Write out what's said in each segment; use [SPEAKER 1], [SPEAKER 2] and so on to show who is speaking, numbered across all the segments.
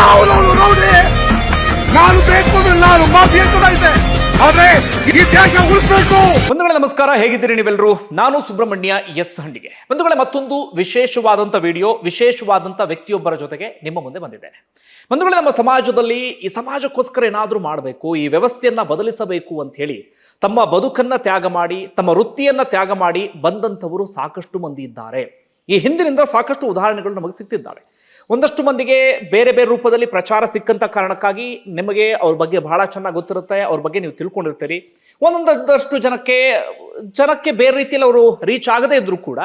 [SPEAKER 1] ಅವನವನು rowdy, ನಾನು ಬೇಕು ಅಂದ್ರೆ ನಾನು ಮಾಫಿಯಾ ಕೂಡ ಇದೆ, ಆದ್ರೆ ಈ ದೇಶ ಉಳಿಸ್ಬೇಕು.
[SPEAKER 2] ಬಂಧುಗಳೇ ನಮಸ್ಕಾರ, ಹೇಗಿದ್ದೀರಿ ನೀವೆಲ್ಲರೂ? ನಾನು ಸುಬ್ರಹ್ಮಣ್ಯ ಎಸ್ ಹಂಡಿಗೆ. ಬಂಧುಗಳೇ, ಮತ್ತೊಂದು ವಿಶೇಷವಾದಂಥ ವಿಡಿಯೋ, ವಿಶೇಷವಾದಂಥ ವ್ಯಕ್ತಿಯೊಬ್ಬರ ಜೊತೆಗೆ ನಿಮ್ಮ ಮುಂದೆ ಬಂದಿದ್ದೇನೆ. ಬಂಧುಗಳೇ, ನಮ್ಮ ಸಮಾಜದಲ್ಲಿ ಈ ಸಮಾಜಕ್ಕೋಸ್ಕರ ಏನಾದರೂ ಮಾಡಬೇಕು, ಈ ವ್ಯವಸ್ಥೆಯನ್ನ ಬದಲಿಸಬೇಕು ಅಂತ ಹೇಳಿ ತಮ್ಮ ಬದುಕನ್ನ ತ್ಯಾಗ ಮಾಡಿ, ತಮ್ಮ ವೃತ್ತಿಯನ್ನ ತ್ಯಾಗ ಮಾಡಿ ಬಂದಂಥವರು ಸಾಕಷ್ಟು ಮಂದಿ ಇದ್ದಾರೆ. ಈ ಹಿಂದಿನಿಂದ ಸಾಕಷ್ಟು ಉದಾಹರಣೆಗಳು ನಮಗೆ ಸಿಗ್ತಿದ್ದಾರೆ. ಒಂದಷ್ಟು ಮಂದಿಗೆ ಬೇರೆ ಬೇರೆ ರೂಪದಲ್ಲಿ ಪ್ರಚಾರ ಸಿಕ್ಕಂತ ಕಾರಣಕ್ಕಾಗಿ ನಿಮಗೆ ಅವ್ರ ಬಗ್ಗೆ ಬಹಳ ಚೆನ್ನಾಗಿ ಗೊತ್ತಿರುತ್ತೆ, ಅವ್ರ ಬಗ್ಗೆ ನೀವು ತಿಳ್ಕೊಂಡಿರ್ತೀರಿ. ಒಂದೊಂದಷ್ಟು ಜನಕ್ಕೆ ಬೇರೆ ರೀತಿಯಲ್ಲಿ ಅವರು ರೀಚ್ ಆಗದೇ ಇದ್ರು ಕೂಡ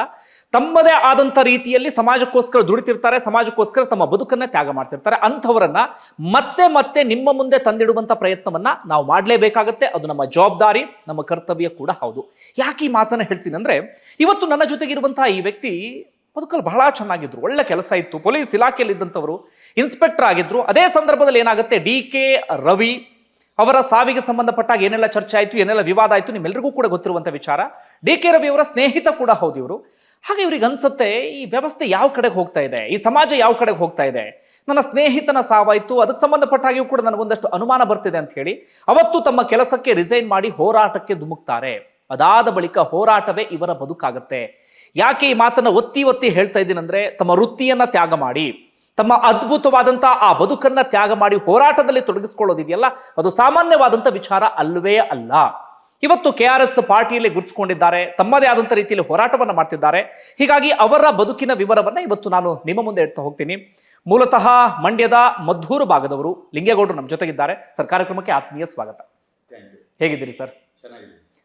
[SPEAKER 2] ತಮ್ಮದೇ ಆದಂಥ ರೀತಿಯಲ್ಲಿ ಸಮಾಜಕ್ಕೋಸ್ಕರ ದುಡಿತಿರ್ತಾರೆ, ಸಮಾಜಕ್ಕೋಸ್ಕರ ತಮ್ಮ ಬದುಕನ್ನ ತ್ಯಾಗ ಮಾಡ್ತಿರ್ತಾರೆ. ಅಂಥವರನ್ನ ಮತ್ತೆ ಮತ್ತೆ ನಿಮ್ಮ ಮುಂದೆ ತಂದಿಡುವಂಥ ಪ್ರಯತ್ನವನ್ನ ನಾವು ಮಾಡಲೇಬೇಕಾಗತ್ತೆ. ಅದು ನಮ್ಮ ಜವಾಬ್ದಾರಿ, ನಮ್ಮ ಕರ್ತವ್ಯ ಕೂಡ ಹೌದು. ಯಾಕೆ ಈ ಮಾತನ್ನ ಹೇಳ್ತೀನಿ ಅಂದ್ರೆ, ಇವತ್ತು ನನ್ನ ಜೊತೆಗಿರುವಂತಹ ಈ ವ್ಯಕ್ತಿ ಬದುಕಲ್ಲಿ ಬಹಳ ಚೆನ್ನಾಗಿದ್ರು, ಒಳ್ಳೆ ಕೆಲಸ ಇತ್ತು, ಪೊಲೀಸ್ ಇಲಾಖೆಯಲ್ಲಿ ಇದ್ದಂಥವರು, ಇನ್ಸ್ಪೆಕ್ಟರ್ ಆಗಿದ್ರು. ಅದೇ ಸಂದರ್ಭದಲ್ಲಿ ಏನಾಗುತ್ತೆ, ಡಿ.ಕೆ. ರವಿ ಅವರ ಸಾವಿಗೆ ಸಂಬಂಧಪಟ್ಟಾಗ ಏನೆಲ್ಲ ಚರ್ಚೆ ಆಯಿತು, ಏನೆಲ್ಲ ವಿವಾದ ಆಯಿತು, ನಿಮ್ಮೆಲ್ಲರಿಗೂ ಕೂಡ ಗೊತ್ತಿರುವಂಥ ವಿಚಾರ. ಡಿ.ಕೆ. ರವಿ ಅವರ ಸ್ನೇಹಿತ ಕೂಡ ಹೌದು ಇವರು. ಹಾಗೆ ಇವ್ರಿಗೆ ಅನ್ಸುತ್ತೆ, ಈ ವ್ಯವಸ್ಥೆ ಯಾವ ಕಡೆಗೆ ಹೋಗ್ತಾ ಇದೆ, ಈ ಸಮಾಜ ಯಾವ ಕಡೆಗೆ ಹೋಗ್ತಾ ಇದೆ, ನನ್ನ ಸ್ನೇಹಿತನ ಸಾವಾಯಿತು, ಅದಕ್ಕೆ ಸಂಬಂಧಪಟ್ಟಾಗಿಯೂ ಕೂಡ ನನಗೊಂದಷ್ಟು ಅನುಮಾನ ಬರ್ತಿದೆ ಅಂತ ಹೇಳಿ ಅವತ್ತು ತಮ್ಮ ಕೆಲಸಕ್ಕೆ ರಿಸೈನ್ ಮಾಡಿ ಹೋರಾಟಕ್ಕೆ ಧುಮುಕ್ತಾರೆ. ಅದಾದ ಬಳಿಕ ಹೋರಾಟವೇ ಇವರ ಬದುಕಾಗತ್ತೆ. ಯಾಕೆ ಈ ಮಾತನ್ನ ಒತ್ತಿ ಒತ್ತಿ ಹೇಳ್ತಾ ಇದ್ದೀನಿ ಅಂದ್ರೆ, ತಮ್ಮ ವೃತ್ತಿಯನ್ನ ತ್ಯಾಗ ಮಾಡಿ, ತಮ್ಮ ಅದ್ಭುತವಾದಂಥ ಆ ಬದುಕನ್ನ ತ್ಯಾಗ ಮಾಡಿ ಹೋರಾಟದಲ್ಲಿ ತೊಡಗಿಸ್ಕೊಳ್ಳೋದಿದೆಯಲ್ಲ, ಅದು ಸಾಮಾನ್ಯವಾದಂಥ ವಿಚಾರ ಅಲ್ಲವೇ ಅಲ್ಲ. ಇವತ್ತು KRS ಪಾರ್ಟಿಯಲ್ಲಿ ಗುರುತಿಸಿಕೊಂಡಿದ್ದಾರೆ, ತಮ್ಮದೇ ಆದಂಥ ರೀತಿಯಲ್ಲಿ ಹೋರಾಟವನ್ನು ಮಾಡ್ತಿದ್ದಾರೆ. ಹೀಗಾಗಿ ಅವರ ಬದುಕಿನ ವಿವರವನ್ನ ಇವತ್ತು ನಾನು ನಿಮ್ಮ ಮುಂದೆ ಇಡ್ತಾ ಹೋಗ್ತೀನಿ. ಮೂಲತಃ ಮಂಡ್ಯದ ಮದ್ದೂರು ಭಾಗದವರು, ಲಿಂಗೇಗೌಡರು ನಮ್ಮ ಜೊತೆಗಿದ್ದಾರೆ. ಸರ್, ಕಾರ್ಯಕ್ರಮಕ್ಕೆ ಆತ್ಮೀಯ ಸ್ವಾಗತ. ಹೇಗಿದ್ದೀರಿ ಸರ್?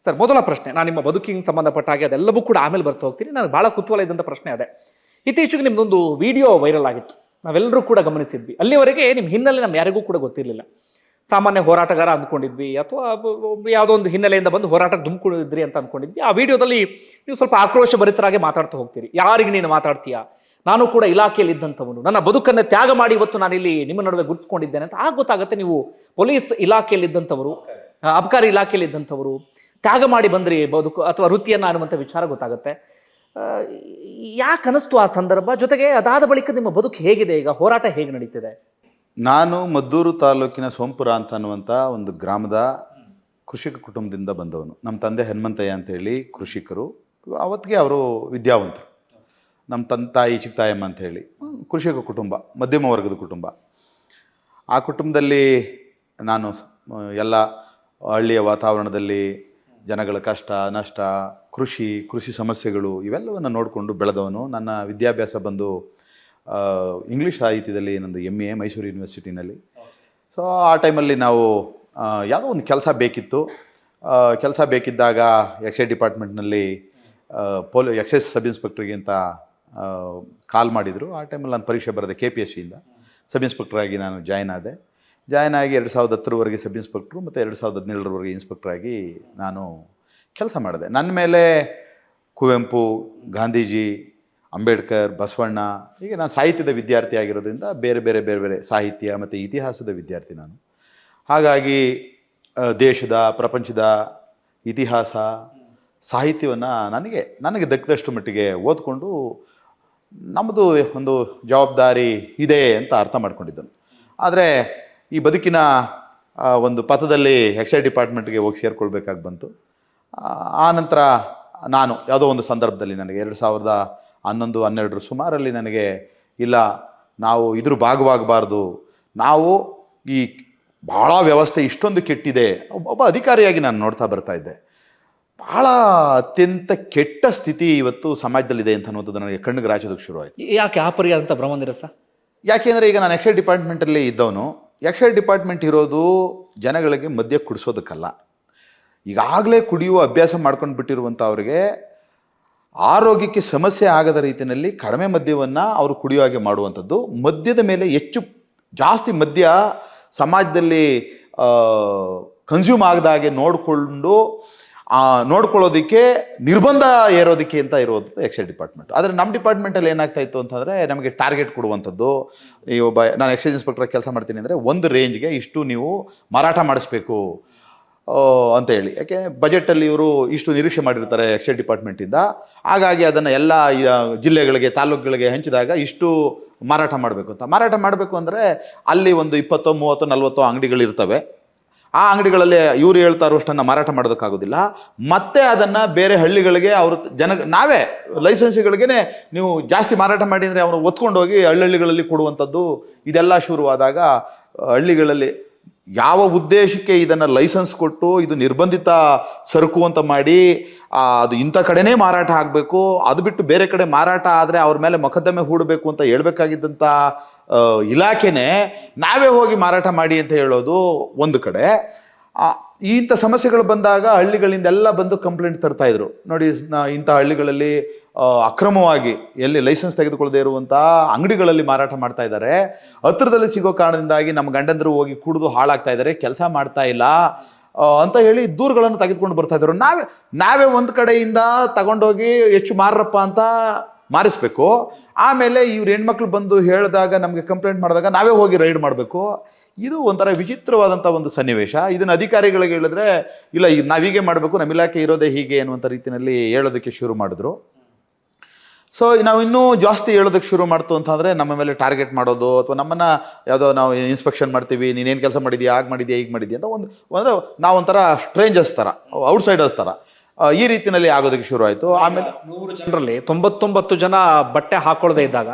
[SPEAKER 2] ಸರ್, ಮೊದಲ ಪ್ರಶ್ನೆ, ನಾನು ನಿಮ್ಮ ಬದುಕಿಗೆ ಸಂಬಂಧಪಟ್ಟ ಹಾಗೆ ಅದೆಲ್ಲವೂ ಕೂಡ ಆಮೇಲೆ ಬರ್ತಾ ಹೋಗ್ತೀನಿ. ನನಗೆ ಬಹಳ ಕುತೂಹಲ ಇದ್ದಂಥ ಪ್ರಶ್ನೆ ಅದೇ. ಇತ್ತೀಚೆಗೆ ನಿಮ್ದೊಂದು ವಿಡಿಯೋ ವೈರಲ್ ಆಗಿತ್ತು, ನಾವೆಲ್ಲರೂ ಕೂಡ ಗಮನಿಸಿದ್ವಿ. ಅಲ್ಲಿವರೆಗೆ ನಿಮ್ಮ ಹಿನ್ನೆಲೆ ನಮ್ಮ ಯಾರಿಗೂ ಕೂಡ ಗೊತ್ತಿರಲಿಲ್ಲ. ಸಾಮಾನ್ಯ ಹೋರಾಟಗಾರ ಅಂದ್ಕೊಂಡಿದ್ವಿ, ಅಥವಾ ಯಾವುದೋ ಒಂದು ಹಿನ್ನೆಲೆಯಿಂದ ಬಂದು ಹೋರಾಟಕ್ಕೆ ಧುಮುಕೊಂಡಿದ್ರಿ ಅಂತ ಅಂದ್ಕೊಂಡಿದ್ವಿ. ಆ ವಿಡಿಯೋದಲ್ಲಿ ನೀವು ಸ್ವಲ್ಪ ಆಕ್ರೋಶ ಭರಿತರಾಗಿ ಮಾತಾಡ್ತಾ ಹೋಗ್ತೀರಿ. ಯಾರಿಗೆ ನೀನು ಮಾತಾಡ್ತೀಯಾ, ನಾನು ಕೂಡ ಇಲಾಖೆಯಲ್ಲಿ ಇದ್ದಂಥವನು, ನನ್ನ ಬದುಕನ್ನು ತ್ಯಾಗ ಮಾಡಿ ಇವತ್ತು ನಾನಿಲ್ಲಿ ನಿಮ್ಮ ನಡುವೆ ಗುರುತಿಸ್ಕೊಂಡಿದ್ದೇನೆ ಅಂತ. ಆಗ ಗೊತ್ತಾಗುತ್ತೆ ನೀವು ಪೊಲೀಸ್ ಇಲಾಖೆಯಲ್ಲಿ ಇದ್ದಂಥವರು, ಅಬಕಾರಿ ಇಲಾಖೆಯಲ್ಲಿ ಇದ್ದಂಥವರು, ತ್ಯಾಗ ಮಾಡಿ ಬಂದ್ರಿ ಬದುಕು ಅಥವಾ ವೃತ್ತಿಯನ್ನ ಅನ್ನುವಂಥ ವಿಚಾರ ಗೊತ್ತಾಗುತ್ತೆ. ಯಾಕೆ ಅನಿಸ್ತು ಆ ಸಂದರ್ಭ? ಜೊತೆಗೆ ಅದಾದ ಬಳಿಕ ನಿಮ್ಮ ಬದುಕು ಹೇಗಿದೆ, ಈಗ ಹೋರಾಟ ಹೇಗೆ ನಡೀತಿದೆ?
[SPEAKER 3] ನಾನು ಮದ್ದೂರು ತಾಲೂಕಿನ ಸೋಂಪುರ ಅಂತ ಅನ್ನುವಂಥ ಒಂದು ಗ್ರಾಮದ ಕೃಷಿಕ ಕುಟುಂಬದಿಂದ ಬಂದವನು. ನಮ್ಮ ತಂದೆ ಹನುಮಂತಯ್ಯ ಅಂತೇಳಿ ಕೃಷಿಕರು. ಅವತ್ತಿಗೆ ಅವರು ವಿದ್ಯಾವಂತರು. ನಮ್ಮ ತಾಯಿ ಚಿಕ್ಕತಾಯಮ್ಮ ಅಂತೇಳಿ ಕೃಷಿಕ ಕುಟುಂಬ, ಮಧ್ಯಮ ವರ್ಗದ ಕುಟುಂಬ. ಆ ಕುಟುಂಬದಲ್ಲಿ ನಾನು ಎಲ್ಲ ಹಳ್ಳಿಯ ವಾತಾವರಣದಲ್ಲಿ ಜನಗಳ ಕಷ್ಟ ನಷ್ಟ, ಕೃಷಿ ಸಮಸ್ಯೆಗಳು ಇವೆಲ್ಲವನ್ನು ನೋಡಿಕೊಂಡು ಬೆಳೆದವನು. ನನ್ನ ವಿದ್ಯಾಭ್ಯಾಸ ಬಂದು ಇಂಗ್ಲೀಷ್ ಸಾಹಿತ್ಯದಲ್ಲಿ ನಂದು MA ಮೈಸೂರು ಯೂನಿವರ್ಸಿಟಿನಲ್ಲಿ. ಸೊ ಆ ಟೈಮಲ್ಲಿ ನಾವು ಯಾವುದೋ ಒಂದು ಕೆಲಸ ಬೇಕಿತ್ತು. ಕೆಲಸ ಬೇಕಿದ್ದಾಗ ಎಕ್ಸೈಸ್ ಡಿಪಾರ್ಟ್ಮೆಂಟ್ನಲ್ಲಿ ಎಕ್ಸೈಸ್ ಸಬ್ ಇನ್ಸ್ಪೆಕ್ಟ್ರಿಗೆ ಅಂತ ಕಾಲ್ ಮಾಡಿದರು. ಆ ಟೈಮಲ್ಲಿ ನಾನು ಪರೀಕ್ಷೆ ಬರೆದೆ, KPSCಯಿಂದ ಸಬ್ ಇನ್ಸ್ಪೆಕ್ಟ್ರಾಗಿ ನಾನು ಜಾಯ್ನ್ ಆದೆ. ಜಾಯ್ನ್ ಆಗಿ 2010ರವರೆಗೆ ಸಬ್ ಇನ್ಸ್ಪೆಕ್ಟ್ರು ಮತ್ತು 2017ರವರೆಗೆ ಇನ್ಸ್ಪೆಕ್ಟ್ರಾಗಿ ನಾನು ಕೆಲಸ ಮಾಡಿದೆ. ನನ್ನ ಮೇಲೆ ಕುವೆಂಪು, ಗಾಂಧೀಜಿ, ಅಂಬೇಡ್ಕರ್, ಬಸವಣ್ಣ, ಹೀಗೆ ನಾನು ಸಾಹಿತ್ಯದ ವಿದ್ಯಾರ್ಥಿ ಆಗಿರೋದ್ರಿಂದ ಬೇರೆ ಬೇರೆ ಸಾಹಿತ್ಯ ಮತ್ತು ಇತಿಹಾಸದ ವಿದ್ಯಾರ್ಥಿ ನಾನು. ಹಾಗಾಗಿ ದೇಶದ, ಪ್ರಪಂಚದ ಇತಿಹಾಸ, ಸಾಹಿತ್ಯವನ್ನು ನನಗೆ ದಕ್ಕಿದಷ್ಟು ಮಟ್ಟಿಗೆ ಓದ್ಕೊಂಡು ನಮ್ಮದು ಒಂದು ಜವಾಬ್ದಾರಿ ಇದೆ ಅಂತ ಅರ್ಥ ಮಾಡ್ಕೊಂಡಿದ್ದನು. ಆದರೆ ಈ ಬದುಕಿನ ಒಂದು ಪಥದಲ್ಲಿ ಎಕ್ಸೈಸ್ ಡಿಪಾರ್ಟ್ಮೆಂಟ್ಗೆ ಹೋಗಿ ಸೇರ್ಕೊಳ್ಬೇಕಾಗಿ ಬಂತು. ಆ ನಂತರ ನಾನು ಯಾವುದೋ ಒಂದು ಸಂದರ್ಭದಲ್ಲಿ ನನಗೆ 2011-12 ಸುಮಾರಲ್ಲಿ ನನಗೆ, ಇಲ್ಲ ನಾವು ಇದ್ರ ಭಾಗವಾಗಬಾರ್ದು, ನಾವು ಈ ಭಾಳ ವ್ಯವಸ್ಥೆ ಇಷ್ಟೊಂದು ಕೆಟ್ಟಿದೆ. ಒಬ್ಬ ಅಧಿಕಾರಿಯಾಗಿ ನಾನು ನೋಡ್ತಾ ಬರ್ತಾ ಇದ್ದೆ, ಭಾಳ ಅತ್ಯಂತ ಕೆಟ್ಟ ಸ್ಥಿತಿ ಇವತ್ತು ಸಮಾಜದಲ್ಲಿದೆ ಅಂತ ಅನ್ನೋದು ನನಗೆ ಕಣ್ಣಿಗೆ ರಾಚೋದಕ್ಕೆ ಶುರುವಾಯಿತು.
[SPEAKER 2] ಯಾಕೆ ಆ ಪರಿಯಾದಂಥ ಭ್ರಮನಿರಸ?
[SPEAKER 3] ಯಾಕೆಂದರೆ ಈಗ ನಾನು ಎಕ್ಸೈಸ್ ಡಿಪಾರ್ಟ್ಮೆಂಟಲ್ಲಿ ಇದ್ದವನು. ಎಕ್ಸೈಸ್ ಡಿಪಾರ್ಟ್ಮೆಂಟ್ ಇರೋದು ಜನಗಳಿಗೆ ಮದ್ಯ ಕುಡಿಸೋದಕ್ಕಲ್ಲ. ಈಗಾಗಲೇ ಕುಡಿಯುವ ಅಭ್ಯಾಸ ಮಾಡ್ಕೊಂಡು ಬಿಟ್ಟಿರುವಂಥವ್ರಿಗೆ ಆರೋಗ್ಯಕ್ಕೆ ಸಮಸ್ಯೆ ಆಗದ ರೀತಿಯಲ್ಲಿ ಕಡಿಮೆ ಮದ್ಯವನ್ನು ಅವರು ಕುಡಿಯೋ ಹಾಗೆ ಮಾಡುವಂಥದ್ದು. ಮದ್ಯದ ಮೇಲೆ ಜಾಸ್ತಿ ಮದ್ಯ ಸಮಾಜದಲ್ಲಿ ಕನ್ಸ್ಯೂಮ್ ಆಗದ ಹಾಗೆ ನೋಡ್ಕೊಳ್ಳೋದಕ್ಕೆ ನಿರ್ಬಂಧ ಏರೋದಕ್ಕೆ ಅಂತ ಇರೋದು ಎಕ್ಸೈಸ್ ಡಿಪಾರ್ಟ್ಮೆಂಟ್. ಆದರೆ ನಮ್ಮ ಡಿಪಾರ್ಟ್ಮೆಂಟಲ್ಲಿ ಏನಾಗ್ತಾ ಇತ್ತು ಅಂತಂದರೆ, ನಮಗೆ ಟಾರ್ಗೆಟ್ ಕೊಡುವಂಥದ್ದು. ನಾನು ಎಕ್ಸೈಸ್ ಇನ್ಸ್ಪೆಕ್ಟರ್ ಕೆಲಸ ಮಾಡ್ತೀನಿ ಅಂದರೆ ಒಂದು ರೇಂಜ್ಗೆ ಇಷ್ಟು ನೀವು ಮಾರಾಟ ಮಾಡಿಸ್ಬೇಕು, ಅಂತ ಹೇಳಿ. ಯಾಕೆ ಬಜೆಟಲ್ಲಿ ಇವರು ಇಷ್ಟು ನಿರೀಕ್ಷೆ ಮಾಡಿರ್ತಾರೆ ಎಕ್ಸೈಸ್ ಡಿಪಾರ್ಟ್ಮೆಂಟಿಂದ, ಹಾಗಾಗಿ ಅದನ್ನು ಎಲ್ಲ ಜಿಲ್ಲೆಗಳಿಗೆ ತಾಲೂಕುಗಳಿಗೆ ಹಂಚಿದಾಗ ಇಷ್ಟು ಮಾರಾಟ ಮಾಡಬೇಕು ಅಂತ. ಮಾರಾಟ ಮಾಡಬೇಕು ಅಂದರೆ ಅಲ್ಲಿ ಒಂದು 20, 30, 40 ಅಂಗಡಿಗಳಿರ್ತವೆ. ಆ ಅಂಗಡಿಗಳಲ್ಲಿ ಇವರು ಹೇಳ್ತಾ ಇರೋಷ್ಟನ್ನು ಮಾರಾಟ ಮಾಡೋದಕ್ಕಾಗೋದಿಲ್ಲ. ಮತ್ತೆ ಅದನ್ನು ಬೇರೆ ಹಳ್ಳಿಗಳಿಗೆ ನಾವೇ ಲೈಸೆನ್ಸಿಗಳಿಗೆ ನೀವು ಜಾಸ್ತಿ ಮಾರಾಟ ಮಾಡಿ ಅಂದರೆ ಅವರು ಒತ್ಕೊಂಡು ಹೋಗಿ ಹಳ್ಳಿಗಳಲ್ಲಿ ಕೊಡುವಂಥದ್ದು ಇದೆಲ್ಲ ಶುರುವಾದಾಗ ಹಳ್ಳಿಗಳಲ್ಲಿ ಯಾವ ಉದ್ದೇಶಕ್ಕೆ ಇದನ್ನು ಲೈಸೆನ್ಸ್ ಕೊಟ್ಟು ಇದು ನಿರ್ಬಂಧಿತ ಸರಕು ಅಂತ ಮಾಡಿ ಅದು ಇಂಥ ಕಡೆನೇ ಮಾರಾಟ ಆಗಬೇಕು, ಅದು ಬಿಟ್ಟು ಬೇರೆ ಕಡೆ ಮಾರಾಟ ಆದರೆ ಅವ್ರ ಮೇಲೆ ಮೊಕದ್ದಮೆ ಹೂಡಬೇಕು ಅಂತ ಹೇಳ್ಬೇಕಾಗಿದ್ದಂಥ ಇಲಾಖೆನೇ ನಾವೇ ಹೋಗಿ ಮಾರಾಟ ಮಾಡಿ ಅಂತ ಹೇಳೋದು ಒಂದು ಕಡೆ. ಇಂಥ ಸಮಸ್ಯೆಗಳು ಬಂದಾಗ ಹಳ್ಳಿಗಳಿಂದೆಲ್ಲ ಬಂದು ಕಂಪ್ಲೇಂಟ್ ತರ್ತಾ ಇದ್ರು. ನೋಡಿ, ಇಂಥ ಹಳ್ಳಿಗಳಲ್ಲಿ ಅಕ್ರಮವಾಗಿ ಎಲ್ಲಿ ಲೈಸೆನ್ಸ್ ತೆಗೆದುಕೊಳ್ಳದೆ ಇರುವಂಥ ಅಂಗಡಿಗಳಲ್ಲಿ ಮಾರಾಟ ಮಾಡ್ತಾ ಇದ್ದಾರೆ, ಹತ್ರದಲ್ಲಿ ಸಿಗೋ ಕಾರಣದಿಂದಾಗಿ ನಮ್ಮ ಗಂಡಂದರು ಹೋಗಿ ಕುಡಿದು ಹಾಳಾಗ್ತಾ ಇದ್ದಾರೆ, ಕೆಲಸ ಮಾಡ್ತಾ ಇಲ್ಲ ಅಂತ ಹೇಳಿ ದೂರುಗಳನ್ನು ತೆಗೆದುಕೊಂಡು ಬರ್ತಾ ಇದ್ರು. ನಾವೇ ಒಂದು ಕಡೆಯಿಂದ ತಗೊಂಡೋಗಿ ಹೆಚ್ಚು ಮಾರಪ್ಪ ಅಂತ ಮಾರಿಸ್ಬೇಕು. ಆಮೇಲೆ ಇವ್ರು ಹೆಣ್ಮಕ್ಳು ಬಂದು ಹೇಳಿದಾಗ ನಮಗೆ ಕಂಪ್ಲೇಂಟ್ ಮಾಡಿದಾಗ ನಾವೇ ಹೋಗಿ ರೈಡ್ ಮಾಡಬೇಕು. ಇದು ಒಂಥರ ವಿಚಿತ್ರವಾದಂಥ ಒಂದು ಸನ್ನಿವೇಶ. ಇದನ್ನು ಅಧಿಕಾರಿಗಳಿಗೆ ಹೇಳಿದ್ರೆ ಇಲ್ಲ, ನಾವೀಗೆ ಮಾಡಬೇಕು, ನಮ್ಮ ಇಲಾಖೆ ಇರೋದೇ ಹೀಗೆ ಅನ್ನುವಂಥ ರೀತಿಯಲ್ಲಿ ಹೇಳೋದಕ್ಕೆ ಶುರು ಮಾಡಿದ್ರು. ಸೊ ನಾವು ಇನ್ನೂ ಜಾಸ್ತಿ ಹೇಳೋದಕ್ಕೆ ಶುರು ಮಾಡ್ತು ಅಂತಂದರೆ ನಮ್ಮ ಮೇಲೆ ಟಾರ್ಗೆಟ್ ಮಾಡೋದು, ಅಥವಾ ನಮ್ಮನ್ನು ಯಾವುದೋ ನಾವು ಇನ್ಸ್ಪೆಕ್ಷನ್ ಮಾಡ್ತೀವಿ, ನೀನೇನು ಕೆಲಸ ಮಾಡಿದ್ಯಾ, ಆಗ ಮಾಡಿದ್ಯಾ, ಈಗ ಮಾಡಿದ್ಯಾ ಅಂತ ಅಂದರೆ ನಾವೊಂಥರ ಸ್ಟ್ರೇಂಜರ್ಸ್ ಥರ, ಔಟ್ಸೈಡರ್ಸ್ ಥರ ಈ ರೀತಿಯಲ್ಲಿ ಆಗೋದಕ್ಕೆ ಶುರು ಆಯಿತು. ಆಮೇಲೆ
[SPEAKER 2] 100 ಜನರಲ್ಲಿ 99 ಜನ ಬಟ್ಟೆ ಹಾಕೊಳ್ಳದೆ ಇದ್ದಾಗ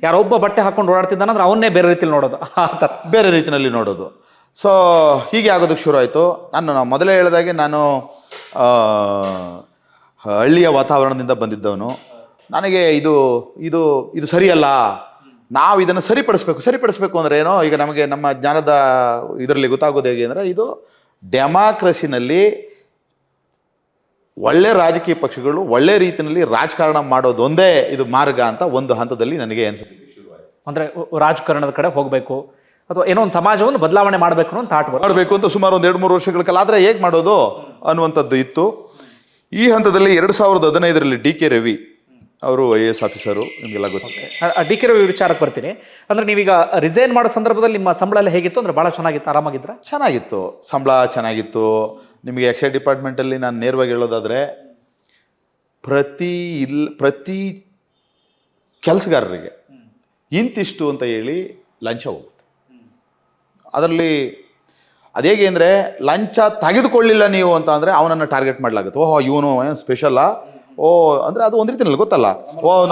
[SPEAKER 2] ಯಾರೊಬ್ಬ ಬಟ್ಟೆ ಹಾಕೊಂಡು ಓಡಾಡ್ತಿದ್ದಾನಂದ್ರೆ ಅವನ್ನೇ ಬೇರೆ ರೀತಿಯಲ್ಲಿ ನೋಡೋದು,
[SPEAKER 3] ಬೇರೆ ರೀತಿಯಲ್ಲಿ ನೋಡೋದು. ಸೊ ಹೀಗೆ ಆಗೋದಕ್ಕೆ ಶುರು ಆಯಿತು. ನಾನು ಮೊದಲೇ ಹೇಳಿದಾಗೆ ನಾನು ಹಳ್ಳಿಯ ವಾತಾವರಣದಿಂದ ಬಂದಿದ್ದವನು. ನನಗೆ ಇದು ಸರಿಯಲ್ಲ, ನಾವು ಇದನ್ನು ಸರಿಪಡಿಸ್ಬೇಕು ಅಂದರೆ ಏನೋ, ಈಗ ನಮಗೆ ನಮ್ಮ ಜ್ಞಾನದ ಇದರಲ್ಲಿ ಗೊತ್ತಾಗೋದು ಹೇಗೆ ಅಂದರೆ, ಇದು ಡೆಮಾಕ್ರಸಿನಲ್ಲಿ ಒಳ್ಳೆ ರಾಜಕೀಯ ಪಕ್ಷಗಳು ಒಳ್ಳೆ ರೀತಿಯಲ್ಲಿ ರಾಜಕಾರಣ ಮಾಡೋದೊಂದೇ ಇದು ಮಾರ್ಗ ಅಂತ ಒಂದು ಹಂತದಲ್ಲಿ ನನಗೆ ಅನಿಸುತ್ತೆ.
[SPEAKER 2] ಅಂದರೆ ರಾಜಕಾರಣದ ಕಡೆ ಹೋಗಬೇಕು ಅಥವಾ ಏನೋ ಒಂದು ಸಮಾಜವನ್ನು ಬದಲಾವಣೆ ಮಾಡಬೇಕು ಅಂತ
[SPEAKER 3] ಮಾಡಬೇಕು ಅಂತ ಸುಮಾರು ಒಂದು 2-3 ವರ್ಷಗಳ ಕಾಲ. ಆದರೆ ಹೇಗೆ ಮಾಡೋದು ಅನ್ನುವಂಥದ್ದು ಇತ್ತು. ಈ ಹಂತದಲ್ಲಿ 2015ರಲ್ಲಿ DK ರವಿ ಅವರು IAS ಆಫೀಸರು, ನಿಮಗೆಲ್ಲ ಗೊತ್ತು.
[SPEAKER 2] DK ರವಿ ವಿಚಾರಕ್ಕೆ ಬರ್ತೀನಿ. ಅಂದರೆ ನೀವೀಗ ರಿಸೈನ್ ಮಾಡೋ ಸಂದರ್ಭದಲ್ಲಿ ನಿಮ್ಮ ಸಂಬಳ ಎಲ್ಲ ಹೇಗಿತ್ತು? ಅಂದರೆ ಭಾಳ ಚೆನ್ನಾಗಿತ್ತು, ಆರಾಮಾಗಿದ್ರ?
[SPEAKER 3] ಚೆನ್ನಾಗಿತ್ತು, ಸಂಬಳ ಚೆನ್ನಾಗಿತ್ತು. ನಿಮಗೆ ಎಕ್ಸೈಸ್ ಡಿಪಾರ್ಟ್ಮೆಂಟಲ್ಲಿ ನಾನು ನೇರವಾಗಿ ಹೇಳೋದಾದರೆ ಪ್ರತಿ ಕೆಲಸಗಾರರಿಗೆ ಇಂತಿಷ್ಟು ಅಂತ ಹೇಳಿ ಲಂಚ ಹೋಗುತ್ತೆ. ಅದರಲ್ಲಿ ಅದೇಗೆ ಅಂದರೆ, ಲಂಚ ತೆಗೆದುಕೊಳ್ಳಿಲ್ಲ ನೀವು ಅಂತ ಅಂದರೆ ಅವನನ್ನು ಟಾರ್ಗೆಟ್ ಮಾಡಲಾಗುತ್ತೆ. ಓಹೋ ಇವನು ಏನು ಸ್ಪೆಷಲ್ಲಾ, ಅಂದರೆ ಅದು ಒಂದು ರೀತಿಯಲ್ಲಿ ಗೊತ್ತಲ್ಲ,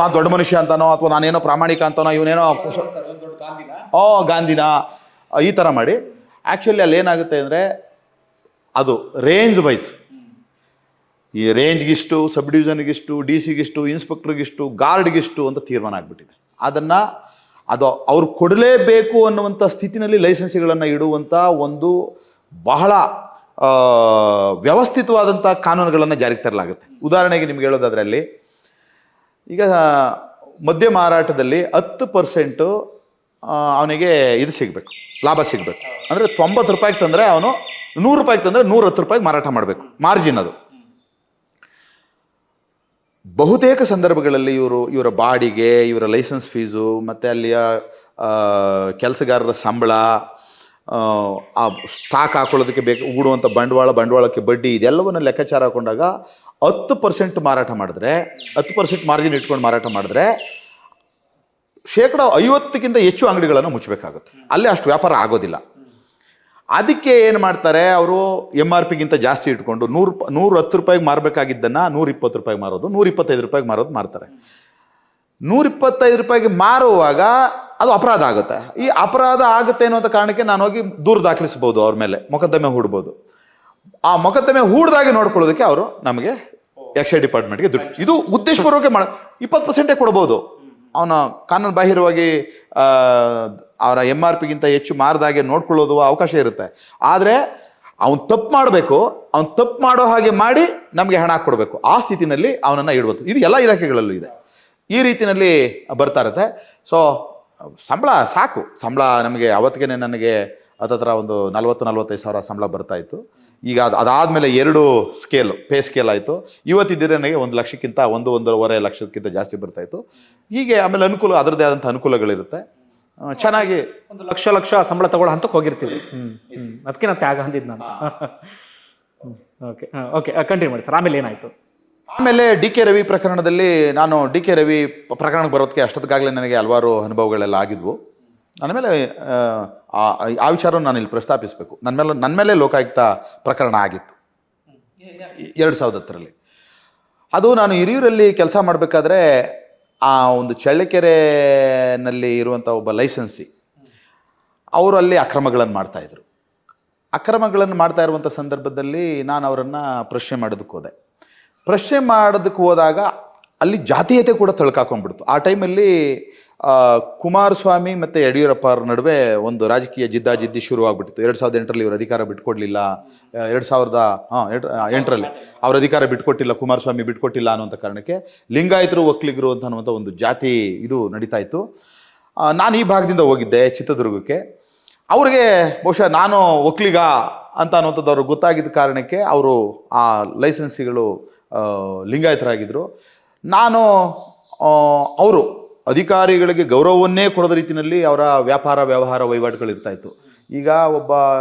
[SPEAKER 3] ನಾನು ದೊಡ್ಡ ಮನುಷ್ಯ ಅಂತಾನೋ ಅಥವಾ ನಾನೇನೋ ಪ್ರಾಮಾಣಿಕ ಅಂತಾನೋ, ಇವನೇನೋ ಗಾಂಧಿನ ಈ ಥರ ಮಾಡಿ. ಆ್ಯಕ್ಚುಲಿ ಅಲ್ಲಿ ಏನಾಗುತ್ತೆ ಅಂದರೆ, ಅದು ರೇಂಜ್ ವೈಸ್, ಈ ರೇಂಜ್ಗಿಷ್ಟು, ಸಬ್ ಡಿವಿಷನ್ಗಿಷ್ಟು, DC-ಗಿಷ್ಟು, ಇನ್ಸ್ಪೆಕ್ಟರ್ಗಿಷ್ಟು, ಗಾರ್ಡ್ಗಿಷ್ಟು ಅಂತ ತೀರ್ಮಾನ ಆಗಿಬಿಟ್ಟಿದೆ. ಅದು ಅವ್ರು ಕೊಡಲೇಬೇಕು ಅನ್ನುವಂಥ ಸ್ಥಿತಿನಲ್ಲಿ ಲೈಸೆನ್ಸ್ಗಳನ್ನು ಇಡುವಂಥ ಒಂದು ಬಹಳ ವ್ಯವಸ್ಥಿತವಾದಂಥ ಕಾನೂನುಗಳನ್ನು ಜಾರಿಗೆ ತರಲಾಗುತ್ತೆ. ಉದಾಹರಣೆಗೆ ನಿಮ್ಗೆ ಹೇಳೋದಾದ್ರೆ, ಅಲ್ಲಿ ಈಗ ಮದ್ಯ ಮಾರಾಟದಲ್ಲಿ 10% ಅವನಿಗೆ ಇದು ಸಿಗಬೇಕು, ಲಾಭ ಸಿಗಬೇಕು. ಅಂದರೆ 90 ರೂಪಾಯಿಗೆ ತಂದರೆ ಅವನು 100 ರೂಪಾಯಿಗೆ ತಂದರೆ 110 ರೂಪಾಯಿಗೆ ಮಾರಾಟ ಮಾಡಬೇಕು, ಮಾರ್ಜಿನ್ ಅದು. ಬಹುತೇಕ ಸಂದರ್ಭಗಳಲ್ಲಿ ಇವರ ಬಾಡಿಗೆ, ಇವರ ಲೈಸೆನ್ಸ್ ಫೀಸು, ಮತ್ತು ಅಲ್ಲಿಯ ಕೆಲಸಗಾರರ ಸಂಬಳ, ಆ ಸ್ಟಾಕ್ ಹಾಕೊಳ್ಳೋದಕ್ಕೆ ಹೂಡುವಂಥ ಬಂಡವಾಳಕ್ಕೆ ಬಡ್ಡಿ, ಇದೆಲ್ಲವನ್ನು ಲೆಕ್ಕಾಚಾರ ಹಾಕೊಂಡಾಗ 10% ಮಾರಾಟ ಮಾಡಿದ್ರೆ, 10% ಮಾರ್ಜಿನ್ ಇಟ್ಕೊಂಡು ಮಾರಾಟ ಮಾಡಿದ್ರೆ 50%ಕ್ಕಿಂತ ಹೆಚ್ಚು ಅಂಗಡಿಗಳನ್ನು ಮುಚ್ಚಬೇಕಾಗುತ್ತೆ. ಅಲ್ಲಿ ಅಷ್ಟು ವ್ಯಾಪಾರ ಆಗೋದಿಲ್ಲ. ಅದಕ್ಕೆ ಏನು ಮಾಡ್ತಾರೆ ಅವರು, MRPಗಿಂತ ಜಾಸ್ತಿ ಇಟ್ಕೊಂಡು 110 ರೂಪಾಯಿಗೆ ಮಾರಬೇಕಾಗಿದ್ದನ್ನು 120 ರೂಪಾಯಿಗೆ ಮಾರೋದು, 125 ರೂಪಾಯಿಗೆ ಮಾರ್ತಾರೆ. 125 ರೂಪಾಯಿಗೆ ಮಾರುವಾಗ ಅದು ಅಪರಾಧ ಆಗುತ್ತೆ. ಈ ಅಪರಾಧ ಆಗುತ್ತೆ ಅನ್ನೋಂಥ ಕಾರಣಕ್ಕೆ ನಾನು ಹೋಗಿ ದೂರು ದಾಖಲಿಸ್ಬೋದು, ಅವ್ರ ಮೇಲೆ ಮೊಕದ್ದಮೆ ಹೂಡ್ಬೋದು. ಆ ಮೊಕದ್ದಮೆ ಹೂಡ್ದಾಗೆ ನೋಡ್ಕೊಳ್ಳೋದಕ್ಕೆ ಅವರು ನಮಗೆ ಎಕ್ಸೈಸ್ ಡಿಪಾರ್ಟ್ಮೆಂಟ್ಗೆ ದುಡ್ಡು, ಇದು ಉದ್ದೇಶಪೂರ್ವಕ 20% ಕೊಡ್ಬೋದು. ಅವನ ಕಾನೂನು ಬಾಹಿರವಾಗಿ ಅವರ MRPಗಿಂತ ಹೆಚ್ಚು ಮಾರದಾಗೆ ನೋಡ್ಕೊಳ್ಳೋದು ಅವಕಾಶ ಇರುತ್ತೆ. ಆದರೆ ಅವನು ತಪ್ಪು ಮಾಡಬೇಕು, ಅವನು ತಪ್ಪು ಮಾಡೋ ಹಾಗೆ ಮಾಡಿ ನಮಗೆ ಹಣ ಕೊಡಬೇಕು. ಆ ಸ್ಥಿತಿನಲ್ಲಿ ಅವನನ್ನು ಇಡ್ಬೋದು. ಇದು ಎಲ್ಲ ಇಲಾಖೆಗಳಲ್ಲೂ ಇದೆ. ಈ ರೀತಿಯಲ್ಲಿ ಬರ್ತಾ ಇರುತ್ತೆ. ಸೊ ಸಂಬಳ ಸಾಕು, ಸಂಬಳ ನಮಗೆ ಅವತ್ತಿಗೆ ನನಗೆ ಹತ್ತತ್ರ ಒಂದು 40-45 ಸಾವಿರ ಸಂಬಳ ಬರ್ತಾ ಇತ್ತು. ಈಗ ಅದಾದಮೇಲೆ 2 ಪೇ ಸ್ಕೇಲ್ ಆಯಿತು. ಇವತ್ತಿದ್ದರೆ ನನಗೆ 1 ಲಕ್ಷಕ್ಕಿಂತ 1-1.5 ಲಕ್ಷಕ್ಕಿಂತ ಜಾಸ್ತಿ ಬರ್ತಾಯಿತ್ತು. ಹೀಗೆ ಆಮೇಲೆ ಅದರದ್ದೇ ಆದಂಥ ಅನುಕೂಲಗಳಿರುತ್ತೆ. ಚೆನ್ನಾಗಿ
[SPEAKER 2] 1 ಲಕ್ಷ ಸಂಬಳ ತಗೊಳ್ಳೋ ಹಂತಕ್ಕೆ ಹೋಗಿರ್ತೀವಿ. ಅದಕ್ಕೆ ನಾನು ತ್ಯಾಗ ಅಂದಿದ್ದು ನಾನು. ಓಕೆ ಓಕೆ ಕಂಟಿನ್ಯೂ ಮಾಡಿ ಸರ್. ಆಮೇಲೆ ಏನಾಯಿತು?
[SPEAKER 3] ಆಮೇಲೆ ಡಿ ಕೆ ರವಿ ಪ್ರಕರಣದಲ್ಲಿ ನಾನು ಡಿ ಕೆ ರವಿ ಪ್ರಕರಣಕ್ಕೆ ಬರೋದಕ್ಕೆ ಅಷ್ಟೊತ್ತಿಗಾಗಲೇ ನನಗೆ ಹಲವಾರು ಅನುಭವಗಳೆಲ್ಲ ಆಗಿದ್ವು. ನನ್ನ ಮೇಲೆ ಆ ವಿಚಾರವನ್ನು ನಾನು ಇಲ್ಲಿ ಪ್ರಸ್ತಾಪಿಸಬೇಕು. ನನ್ನ ಮೇಲೆ ಲೋಕಾಯುಕ್ತ ಪ್ರಕರಣ ಆಗಿತ್ತು 2010ರಲ್ಲಿ. ಅದು ನಾನು ಹಿರಿಯೂರಲ್ಲಿ ಕೆಲಸ ಮಾಡಬೇಕಾದ್ರೆ ಆ ಒಂದು ಚಳ್ಳಕೆರೆನಲ್ಲಿ ಇರುವಂಥ ಒಬ್ಬ ಲೈಸೆನ್ಸಿ ಅವರು ಅಲ್ಲಿ ಅಕ್ರಮಗಳನ್ನು ಮಾಡ್ತಾಯಿದ್ರು. ಅಕ್ರಮಗಳನ್ನು ಮಾಡ್ತಾ ಇರುವಂಥ ಸಂದರ್ಭದಲ್ಲಿ ನಾನು ಅವರನ್ನು ಪ್ರಶ್ನೆ ಮಾಡೋದಕ್ಕೆ ಹೋದೆ. ಪ್ರಶ್ನೆ ಮಾಡೋದಕ್ಕೆ ಹೋದಾಗ ಅಲ್ಲಿ ಜಾತೀಯತೆ ಕೂಡ ತಳ್ಕಾಕೊಂಡ್ಬಿಡ್ತು. ಆ ಟೈಮಲ್ಲಿ ಕುಮಾರಸ್ವಾಮಿ ಮತ್ತು ಯಡಿಯೂರಪ್ಪ ಅವ್ರ ನಡುವೆ ಒಂದು ರಾಜಕೀಯ ಜಿದ್ದಾಜಿದ್ದಿ ಶುರುವಾಗ್ಬಿಟ್ಟಿತ್ತು. 2008ರಲ್ಲಿ ಇವರು ಅಧಿಕಾರ ಬಿಟ್ಕೊಡ್ಲಿಲ್ಲ, 2008ರಲ್ಲಿ ಅವ್ರ ಅಧಿಕಾರ ಬಿಟ್ಕೊಟ್ಟಿಲ್ಲ, ಕುಮಾರಸ್ವಾಮಿ ಬಿಟ್ಕೊಟ್ಟಿಲ್ಲ ಅನ್ನುವಂಥ ಕಾರಣಕ್ಕೆ ಲಿಂಗಾಯತರು ಒಕ್ಕಲಿಗರು ಅನ್ನುವಂಥ ಒಂದು ಜಾತಿ ಇದು ನಡೀತಾ ಇತ್ತು. ನಾನು ಈ ಭಾಗದಿಂದ ಹೋಗಿದ್ದೆ ಚಿತ್ರದುರ್ಗಕ್ಕೆ. ಅವ್ರಿಗೆ ಬಹುಶಃ ನಾನು ಒಕ್ಕಲಿಗ ಅಂತ ಅನ್ನುವಂಥದ್ದು ಅವ್ರಿಗೆ ಗೊತ್ತಾಗಿದ್ದ ಕಾರಣಕ್ಕೆ ಅವರು ಆ ಲೈಸೆನ್ಸಿಗಳು ಲಿಂಗಾಯತರಾಗಿದ್ದರು. ನಾನು ಅವರು ಅಧಿಕಾರಿಗಳಿಗೆ ಗೌರವವನ್ನೇ ಕೊಡದ ರೀತಿಯಲ್ಲಿ ಅವರ ವ್ಯವಹಾರ ವಹಿವಾಟುಗಳಿರ್ತಾಯಿತ್ತು. ಈಗ ಒಬ್ಬ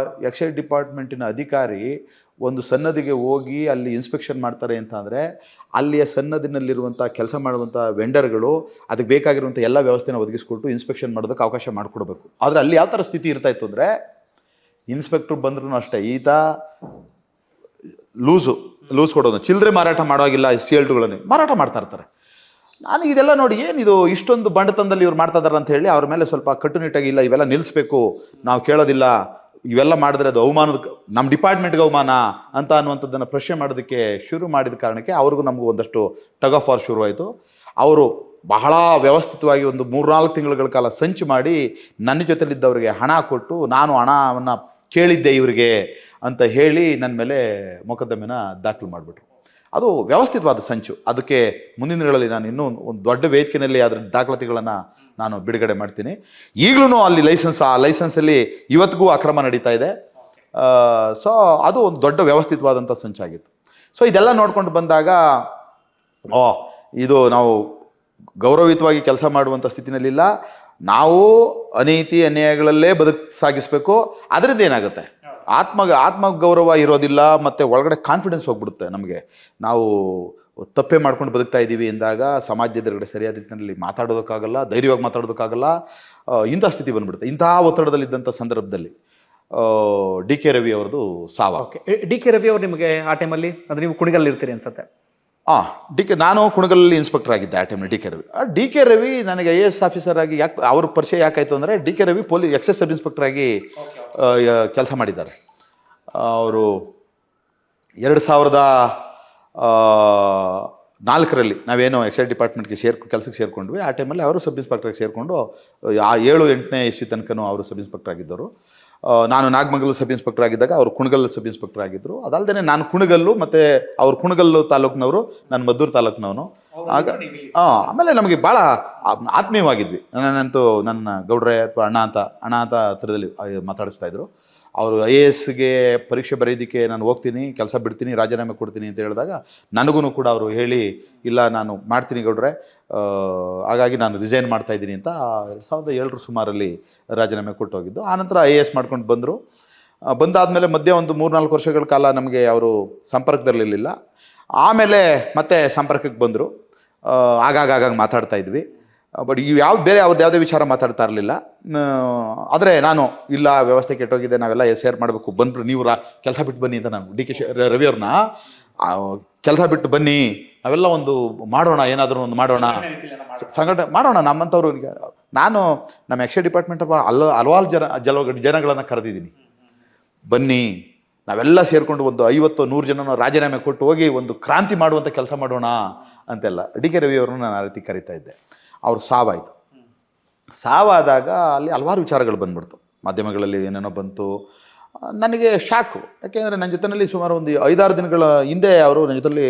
[SPEAKER 3] ಎಕ್ಸೈಸ್ ಡಿಪಾರ್ಟ್ಮೆಂಟಿನ ಅಧಿಕಾರಿ ಒಂದು ಸನ್ನದಿಗೆ ಹೋಗಿ ಅಲ್ಲಿ ಇನ್ಸ್ಪೆಕ್ಷನ್ ಮಾಡ್ತಾರೆ ಅಂತ ಅಂದರೆ ಅಲ್ಲಿಯ ಸನ್ನದಿನಲ್ಲಿರುವಂಥ ಕೆಲಸ ಮಾಡುವಂಥ ವೆಂಡರ್ಗಳು ಅದಕ್ಕೆ ಬೇಕಾಗಿರುವಂಥ ಎಲ್ಲ ವ್ಯವಸ್ಥೆನ ಒದಗಿಸ್ಕೊಟ್ಟು ಇನ್ಸ್ಪೆಕ್ಷನ್ ಮಾಡೋದಕ್ಕೆ ಅವಕಾಶ ಮಾಡಿಕೊಡ್ಬೇಕು. ಆದರೆ ಅಲ್ಲಿ ಯಾವ ಥರ ಸ್ಥಿತಿ ಇರ್ತಾಯಿತ್ತು ಅಂದರೆ ಇನ್ಸ್ಪೆಕ್ಟ್ರು ಬಂದ್ರೂ ಅಷ್ಟೇ ಈತ ಲೂಸ್ ಕೊಡೋದು, ಚಿಲ್ಲರೆ ಮಾರಾಟ ಮಾಡೋವಾಗಿಲ್ಲ, CL2ಗಳನ್ನೇ ಮಾರಾಟ ಮಾಡ್ತಾ ಇರ್ತಾರೆ. ನಾನು ಇದೆಲ್ಲ ನೋಡಿ ಏನಿದು ಇಷ್ಟೊಂದು ಬಂಡತನದಲ್ಲಿ ಇವ್ರು ಮಾಡ್ತಾ ಇದ್ದಾರೆ ಅಂತ ಹೇಳಿ ಅವ್ರ ಮೇಲೆ ಸ್ವಲ್ಪ ಕಟ್ಟುನಿಟ್ಟಾಗಿ ಇಲ್ಲ ಇವೆಲ್ಲ ನಿಲ್ಲಿಸ್ಬೇಕು, ನಾವು ಕೇಳೋದಿಲ್ಲ, ಇವೆಲ್ಲ ಮಾಡಿದ್ರೆ ಅದು ಅವಮಾನದ ನಮ್ಮ ಡಿಪಾರ್ಟ್ಮೆಂಟ್ಗೆ ಅವಮಾನ ಅಂತ ಅನ್ನುವಂಥದ್ದನ್ನು ಪ್ರಶ್ನೆ ಮಾಡೋದಕ್ಕೆ ಶುರು ಮಾಡಿದ ಕಾರಣಕ್ಕೆ ಅವ್ರಿಗೂ ನಮಗೂ ಒಂದಷ್ಟು ಟಗ್ ಆಫ್ ವಾರ್ ಶುರುವಾಯಿತು. ಅವರು ಬಹಳ ವ್ಯವಸ್ಥಿತವಾಗಿ ಒಂದು 3-4 ತಿಂಗಳ ಕಾಲ ಸಂಚು ಮಾಡಿ ನನ್ನ ಜೊತೆಲಿದ್ದವರಿಗೆ ಹಣ ಕೊಟ್ಟು ನಾನು ಹಣವನ್ನು ಕೇಳಿದ್ದೆ ಇವರಿಗೆ ಅಂತ ಹೇಳಿ ನನ್ನ ಮೇಲೆ ಮೊಕದ್ದಮೆನ ದಾಖಲು ಮಾಡಿಬಿಟ್ರು. ಅದು ವ್ಯವಸ್ಥಿತವಾದ ಸಂಚು. ಅದಕ್ಕೆ ಮುಂದಿನ ದಿನಗಳಲ್ಲಿ ನಾನು ಇನ್ನೂ ಒಂದು ದೊಡ್ಡ ವೇದಿಕೆಯಲ್ಲಿ ಅದರ ದಾಖಲಾತಿಗಳನ್ನು ನಾನು ಬಿಡುಗಡೆ ಮಾಡ್ತೀನಿ. ಈಗಲೂ ಅಲ್ಲಿ ಆ ಲೈಸೆನ್ಸಲ್ಲಿ ಇವತ್ತಿಗೂ ಅಕ್ರಮ ನಡೀತಾ ಇದೆ. ಸೊ ಅದು ಒಂದು ದೊಡ್ಡ ವ್ಯವಸ್ಥಿತವಾದಂಥ ಸಂಚಾಗಿತ್ತು. ಸೊ ಇದೆಲ್ಲ ನೋಡ್ಕೊಂಡು ಬಂದಾಗ ಇದು ನಾವು ಗೌರವಯುತವಾಗಿ ಕೆಲಸ ಮಾಡುವಂಥ ಸ್ಥಿತಿನಲ್ಲಿಲ್ಲ, ನಾವು ಅನೀತಿ ಅನ್ಯಾಯಗಳಲ್ಲೇ ಸಾಗಿಸಬೇಕು. ಅದರಿಂದ ಏನಾಗುತ್ತೆ, ಆತ್ಮಗೌರವ ಇರೋದಿಲ್ಲ, ಮತ್ತು ಒಳಗಡೆ ಕಾನ್ಫಿಡೆನ್ಸ್ ಹೋಗ್ಬಿಡುತ್ತೆ ನಮಗೆ. ನಾವು ತಪ್ಪೇ ಮಾಡ್ಕೊಂಡು ಬದುಕ್ತಾ ಇದ್ದೀವಿ ಎಂದಾಗ ಸಮಾಜದ ಎದುರುಗಡೆ ಸರಿಯಾದ ರೀತಿಯಲ್ಲಿ ಮಾತಾಡೋದಕ್ಕಾಗಲ್ಲ, ಧೈರ್ಯವಾಗಿ ಮಾತಾಡೋದಕ್ಕಾಗಲ್ಲ, ಇಂಥ ಸ್ಥಿತಿ ಬಂದ್ಬಿಡುತ್ತೆ. ಇಂತಹ ಒತ್ತಡದಲ್ಲಿದ್ದಂಥ ಸಂದರ್ಭದಲ್ಲಿ ಡಿ ಕೆ ರವಿ ಅವ್ರದ್ದು ಸಾವು.
[SPEAKER 2] ಓಕೆ, ಡಿ ಕೆ ರವಿ ಅವರು ನಿಮಗೆ ಆ ಟೈಮಲ್ಲಿ ಅಂದರೆ ನೀವು ಕುಣಿಗಲ್ ಇರ್ತೀರಿ ಅನ್ಸುತ್ತೆ?
[SPEAKER 3] ನಾನು ಕುಣಗಲಲ್ಲಿ ಇನ್ಸ್ಪೆಕ್ಟರ್ ಆಗಿದ್ದೆ ಆ ಟೈಮಲ್ಲಿ. ಡಿ ಕೆ ರವಿ ನನಗೆ IAS ಆಫೀಸರ್ ಆಗಿ ಅವ್ರ ಪರಿಚಯ ಯಾಕಾಯಿತು ಅಂದರೆ D K Ravi exercise sub inspector ಆಗಿ ಕೆಲಸ ಮಾಡಿದ್ದಾರೆ. ಅವರು 2004ರಲ್ಲಿ ನಾವೇನೋ ಎಕ್ಸೈಸ್ ಡಿಪಾರ್ಟ್ಮೆಂಟ್ಗೆ ಕೆಲಸಕ್ಕೆ ಸೇರಿಕೊಂಡ್ವಿ. ಆ ಟೈಮಲ್ಲಿ ಅವರು ಸಬ್ ಇನ್ಸ್ಪೆಕ್ಟರ್ಗೆ ಸೇರಿಕೊಂಡು 7-8ನೇ ಇಸ್ವಿ ತನಕನೂ ಅವರು ಸಬ್ ಇನ್ಸ್ಪೆಕ್ಟರ್ ಆಗಿದ್ದರು. ನಾನು ನಾಗಮಂಗಲ ಸಬ್ ಇನ್ಸ್ಪೆಕ್ಟರ್ ಆಗಿದ್ದಾಗ ಅವರು ಕುಣಗಲ್ ಸಬ್ ಇನ್ಸ್ಪೆಕ್ಟರ್ ಆಗಿದ್ದರು. ಅದಲ್ಲದೆ ನಾನು ಕುಣಗಲ್ಲು ಮತ್ತು ಅವರು ಕುಣಗಲ್ಲು ತಾಲೂಕಿನವರು, ನಾನು ಮದ್ದೂರು ತಾಲೂಕಿನವನು. ಆಗ ಆಮೇಲೆ ನಮಗೆ ಭಾಳ ಆತ್ಮೀಯವಾಗಿದ್ವಿ. ನನ್ನಂತೂ ನನ್ನ ಗೌಡ್ರೆ ಅಥವಾ ಅಣ್ಣ ಅಂತ ಹತ್ರದಲ್ಲಿ ಮಾತಾಡಿಸ್ತಾ ಇದ್ರು. ಅವರು IASಗೆ ಪರೀಕ್ಷೆ ಬರೆಯೋದಕ್ಕೆ ನಾನು ಹೋಗ್ತೀನಿ, ಕೆಲಸ ಬಿಡ್ತೀನಿ, ರಾಜೀನಾಮೆ ಕೊಡ್ತೀನಿ ಅಂತ ಹೇಳಿದಾಗ ನನಗೂ ಕೂಡ ಅವರು ಹೇಳಿ ಇಲ್ಲ ನಾನು ಮಾಡ್ತೀನಿ ಗೌಡ್ರೆ, ಹಾಗಾಗಿ ನಾನು ರಿಸೈನ್ ಮಾಡ್ತಾ ಇದ್ದೀನಿ ಅಂತ 2007 ಸುಮಾರಲ್ಲಿ ರಾಜೀನಾಮೆ ಕೊಟ್ಟು ಹೋಗಿದ್ದು. ಆನಂತರ IAS ಮಾಡ್ಕೊಂಡು ಬಂದರು. ಬಂದಾದಮೇಲೆ ಮಧ್ಯೆ ಒಂದು 3-4 ವರ್ಷಗಳ ಕಾಲ ನಮಗೆ ಅವರು ಸಂಪರ್ಕದಲ್ಲಿರಲಿಲ್ಲ. ಆಮೇಲೆ ಮತ್ತೆ ಸಂಪರ್ಕಕ್ಕೆ ಬಂದರು. ಆಗಾಗ ಮಾತಾಡ್ತಾ ಇದ್ವಿ. ಬಟ್ ಬೇರೆ ಯಾವುದೇ ವಿಚಾರ ಮಾತಾಡ್ತಾ ಇರಲಿಲ್ಲ. ಆದರೆ ನಾನು ಇಲ್ಲ ವ್ಯವಸ್ಥೆ ಕೆಟ್ಟೋಗಿದೆ, ನಾವೆಲ್ಲ SIR ಮಾಡಬೇಕು, ಬಂದರು ನೀವು ಕೆಲಸ ಬಿಟ್ಟು ಬನ್ನಿ ಅಂತ ನಾನು ಡಿ ಕೆ ರವಿ ಅವ್ರನ್ನ ಕೆಲಸ ಬಿಟ್ಟು ಬನ್ನಿ, ನಾವೆಲ್ಲ ಒಂದು ಮಾಡೋಣ, ಏನಾದರೂ ಒಂದು ಮಾಡೋಣ, ಸಂಘಟನೆ ಮಾಡೋಣ ನಮ್ಮಂಥವ್ರು. ನಾನು ನಮ್ಮ ಎಕ್ಸೈಸ್ ಡಿಪಾರ್ಟ್ಮೆಂಟ್ ಹಲವಾರು ಜನಗಳನ್ನು ಕರೆದಿದ್ದೀನಿ, ಬನ್ನಿ ನಾವೆಲ್ಲ ಸೇರಿಕೊಂಡು ಒಂದು 50-100 ಜನನ ರಾಜೀನಾಮೆ ಕೊಟ್ಟು ಹೋಗಿ ಒಂದು ಕ್ರಾಂತಿ ಮಾಡುವಂಥ ಕೆಲಸ ಮಾಡೋಣ ಅಂತೆಲ್ಲ ಡಿ ಕೆ ರವಿ ಅವ್ರನ್ನ ನಾನು ಆ ರೀತಿ ಕರಿತಾ ಇದ್ದೆ. ಅವ್ರು ಸಾವಾದಾಗ ಅಲ್ಲಿ ಹಲವಾರು ವಿಚಾರಗಳು ಬಂದ್ಬಿಡ್ತು, ಮಾಧ್ಯಮಗಳಲ್ಲಿ ಏನೇನೋ ಬಂತು. ನನಗೆ ಶಾಕು, ಯಾಕೆಂದರೆ ನನ್ನ ಜೊತೆಯಲ್ಲಿ ಸುಮಾರು ಒಂದು 5-6 ದಿನಗಳ ಹಿಂದೆ ಅವರು ನನ್ನ ಜೊತೆಲಿ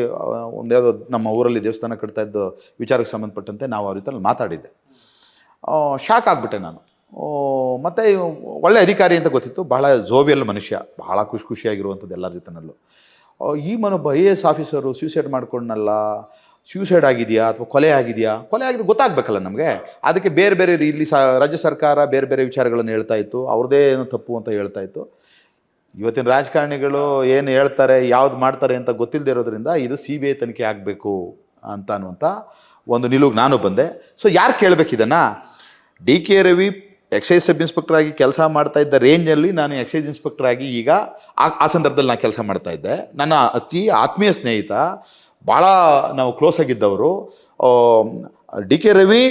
[SPEAKER 3] ಒಂದು ಯಾವುದೋ ನಮ್ಮ ಊರಲ್ಲಿ ದೇವಸ್ಥಾನ ಕಟ್ತಾ ಇದ್ದ ವಿಚಾರಕ್ಕೆ ಸಂಬಂಧಪಟ್ಟಂತೆ ನಾವು ಅವ್ರ ಜೊತೆಲಿ ಮಾತಾಡಿದ್ದೆ. ಶಾಕ್ ಆಗಿಬಿಟ್ಟೆ ನಾನು. ಮತ್ತು ಒಳ್ಳೆ ಅಧಿಕಾರಿ ಅಂತ ಗೊತ್ತಿತ್ತು, ಬಹಳ ಜೋಬಿಯಲ್ ಮನುಷ್ಯ, ಬಹಳ ಖುಷಿಯಾಗಿರುವಂಥದ್ದು ಎಲ್ಲರ ಜೊತೆನಲ್ಲೂ. ಈ ಮನೊಬ್ಬ IAS ಆಫೀಸರು ಸೂಸೈಡ್ ಮಾಡ್ಕೊಂಡಲ್ಲ, ಸೂಸೈಡ್ ಆಗಿದೆಯಾ ಅಥವಾ ಕೊಲೆ ಆಗಿದ್ದು ಗೊತ್ತಾಗಬೇಕಲ್ಲ ನಮಗೆ. ಅದಕ್ಕೆ ಬೇರೆ ಇಲ್ಲಿ ರಾಜ್ಯ ಸರ್ಕಾರ ಬೇರೆ ವಿಚಾರಗಳನ್ನು ಹೇಳ್ತಾ ಇತ್ತು, ಅವ್ರದ್ದೇ ಏನೋ ತಪ್ಪು ಅಂತ ಹೇಳ್ತಾ ಇತ್ತು. ಇವತ್ತಿನ ರಾಜಕಾರಣಿಗಳು ಏನು ಹೇಳ್ತಾರೆ, ಯಾವ್ದು ಮಾಡ್ತಾರೆ ಅಂತ ಗೊತ್ತಿಲ್ಲದೆ ಇರೋದ್ರಿಂದ ಇದು CBI ತನಿಖೆ ಆಗಬೇಕು ಅಂತ ಅನ್ನುವಂಥ ಒಂದು ನಿಲುವಿಗೆ ನಾನು ಬಂದೆ. ಸೊ ಯಾರು ಕೇಳಬೇಕಿದನ್ನು? DK Ravi exercise sub inspector ಆಗಿ ಕೆಲಸ ಮಾಡ್ತಾ ಇದ್ದ ರೇಂಜಲ್ಲಿ ನಾನು ಎಕ್ಸೈಸ್ ಇನ್ಸ್ಪೆಕ್ಟರ್ ಆಗಿ ಈಗ ಆ ಸಂದರ್ಭದಲ್ಲಿ ನಾನು ಕೆಲಸ ಮಾಡ್ತಾ ಇದ್ದೆ. ನನ್ನ ಅತಿ ಆತ್ಮೀಯ ಸ್ನೇಹಿತ, ಭಾಳ ನಾವು ಕ್ಲೋಸ್ ಆಗಿದ್ದವರು DK ರವಿ,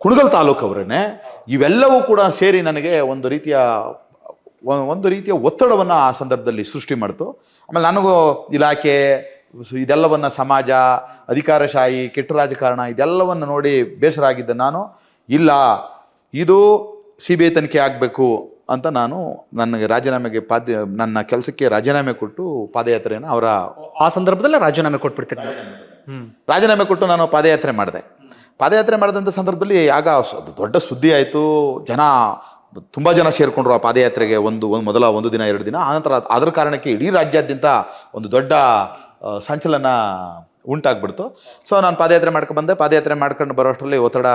[SPEAKER 3] ಕುಣಗಲ್ ತಾಲೂಕು ಅವರೇ. ಇವೆಲ್ಲವೂ ಕೂಡ ಸೇರಿ ನನಗೆ ಒಂದು ರೀತಿಯ ಒತ್ತಡವನ್ನು ಆ ಸಂದರ್ಭದಲ್ಲಿ ಸೃಷ್ಟಿ ಮಾಡ್ತು. ಆಮೇಲೆ ನನಗೂ ಇಲಾಖೆ ಇದೆಲ್ಲವನ್ನು, ಸಮಾಜ, ಅಧಿಕಾರಶಾಹಿ, ಕೆಟ್ಟ ರಾಜಕಾರಣ ಇದೆಲ್ಲವನ್ನು ನೋಡಿ ಬೇಸರ ಆಗಿದ್ದೆ ನಾನು. ಇಲ್ಲ, ಇದು CBI ತನಿಖೆ ಆಗಬೇಕು ಅಂತ ನಾನು ನನಗೆ ರಾಜೀನಾಮೆಗೆ ನನ್ನ ಕೆಲಸಕ್ಕೆ ರಾಜೀನಾಮೆ ಕೊಟ್ಟು ಪಾದಯಾತ್ರೆಯನ್ನು
[SPEAKER 2] ಆ ಸಂದರ್ಭದಲ್ಲಿ ರಾಜೀನಾಮೆ ಕೊಟ್ಬಿಡ್ತೀನಿ.
[SPEAKER 3] ರಾಜೀನಾಮೆ ಕೊಟ್ಟು ನಾನು ಪಾದಯಾತ್ರೆ ಮಾಡಿದೆ. ಪಾದಯಾತ್ರೆ ಮಾಡಿದಂಥ ಸಂದರ್ಭದಲ್ಲಿ ಆಗ ಅದು ದೊಡ್ಡ ಸುದ್ದಿ ಆಯಿತು. ತುಂಬ ಜನ ಸೇರಿಕೊಂಡ್ರು ಆ ಪಾದಯಾತ್ರೆಗೆ. ಮೊದಲ 1 ದಿನ 2 ದಿನ, ಆನಂತರ ಅದರ ಕಾರಣಕ್ಕೆ ಇಡೀ ರಾಜ್ಯಾದ್ಯಂತ ಒಂದು ದೊಡ್ಡ ಸಂಚಲನ ಉಂಟಾಗ್ಬಿಡ್ತು. ಸೊ ನಾನು ಪಾದಯಾತ್ರೆ ಬಂದೆ. ಪಾದಯಾತ್ರೆ ಮಾಡ್ಕೊಂಡು ಬರೋಷ್ಟರಲ್ಲಿ ಒತ್ತಡ,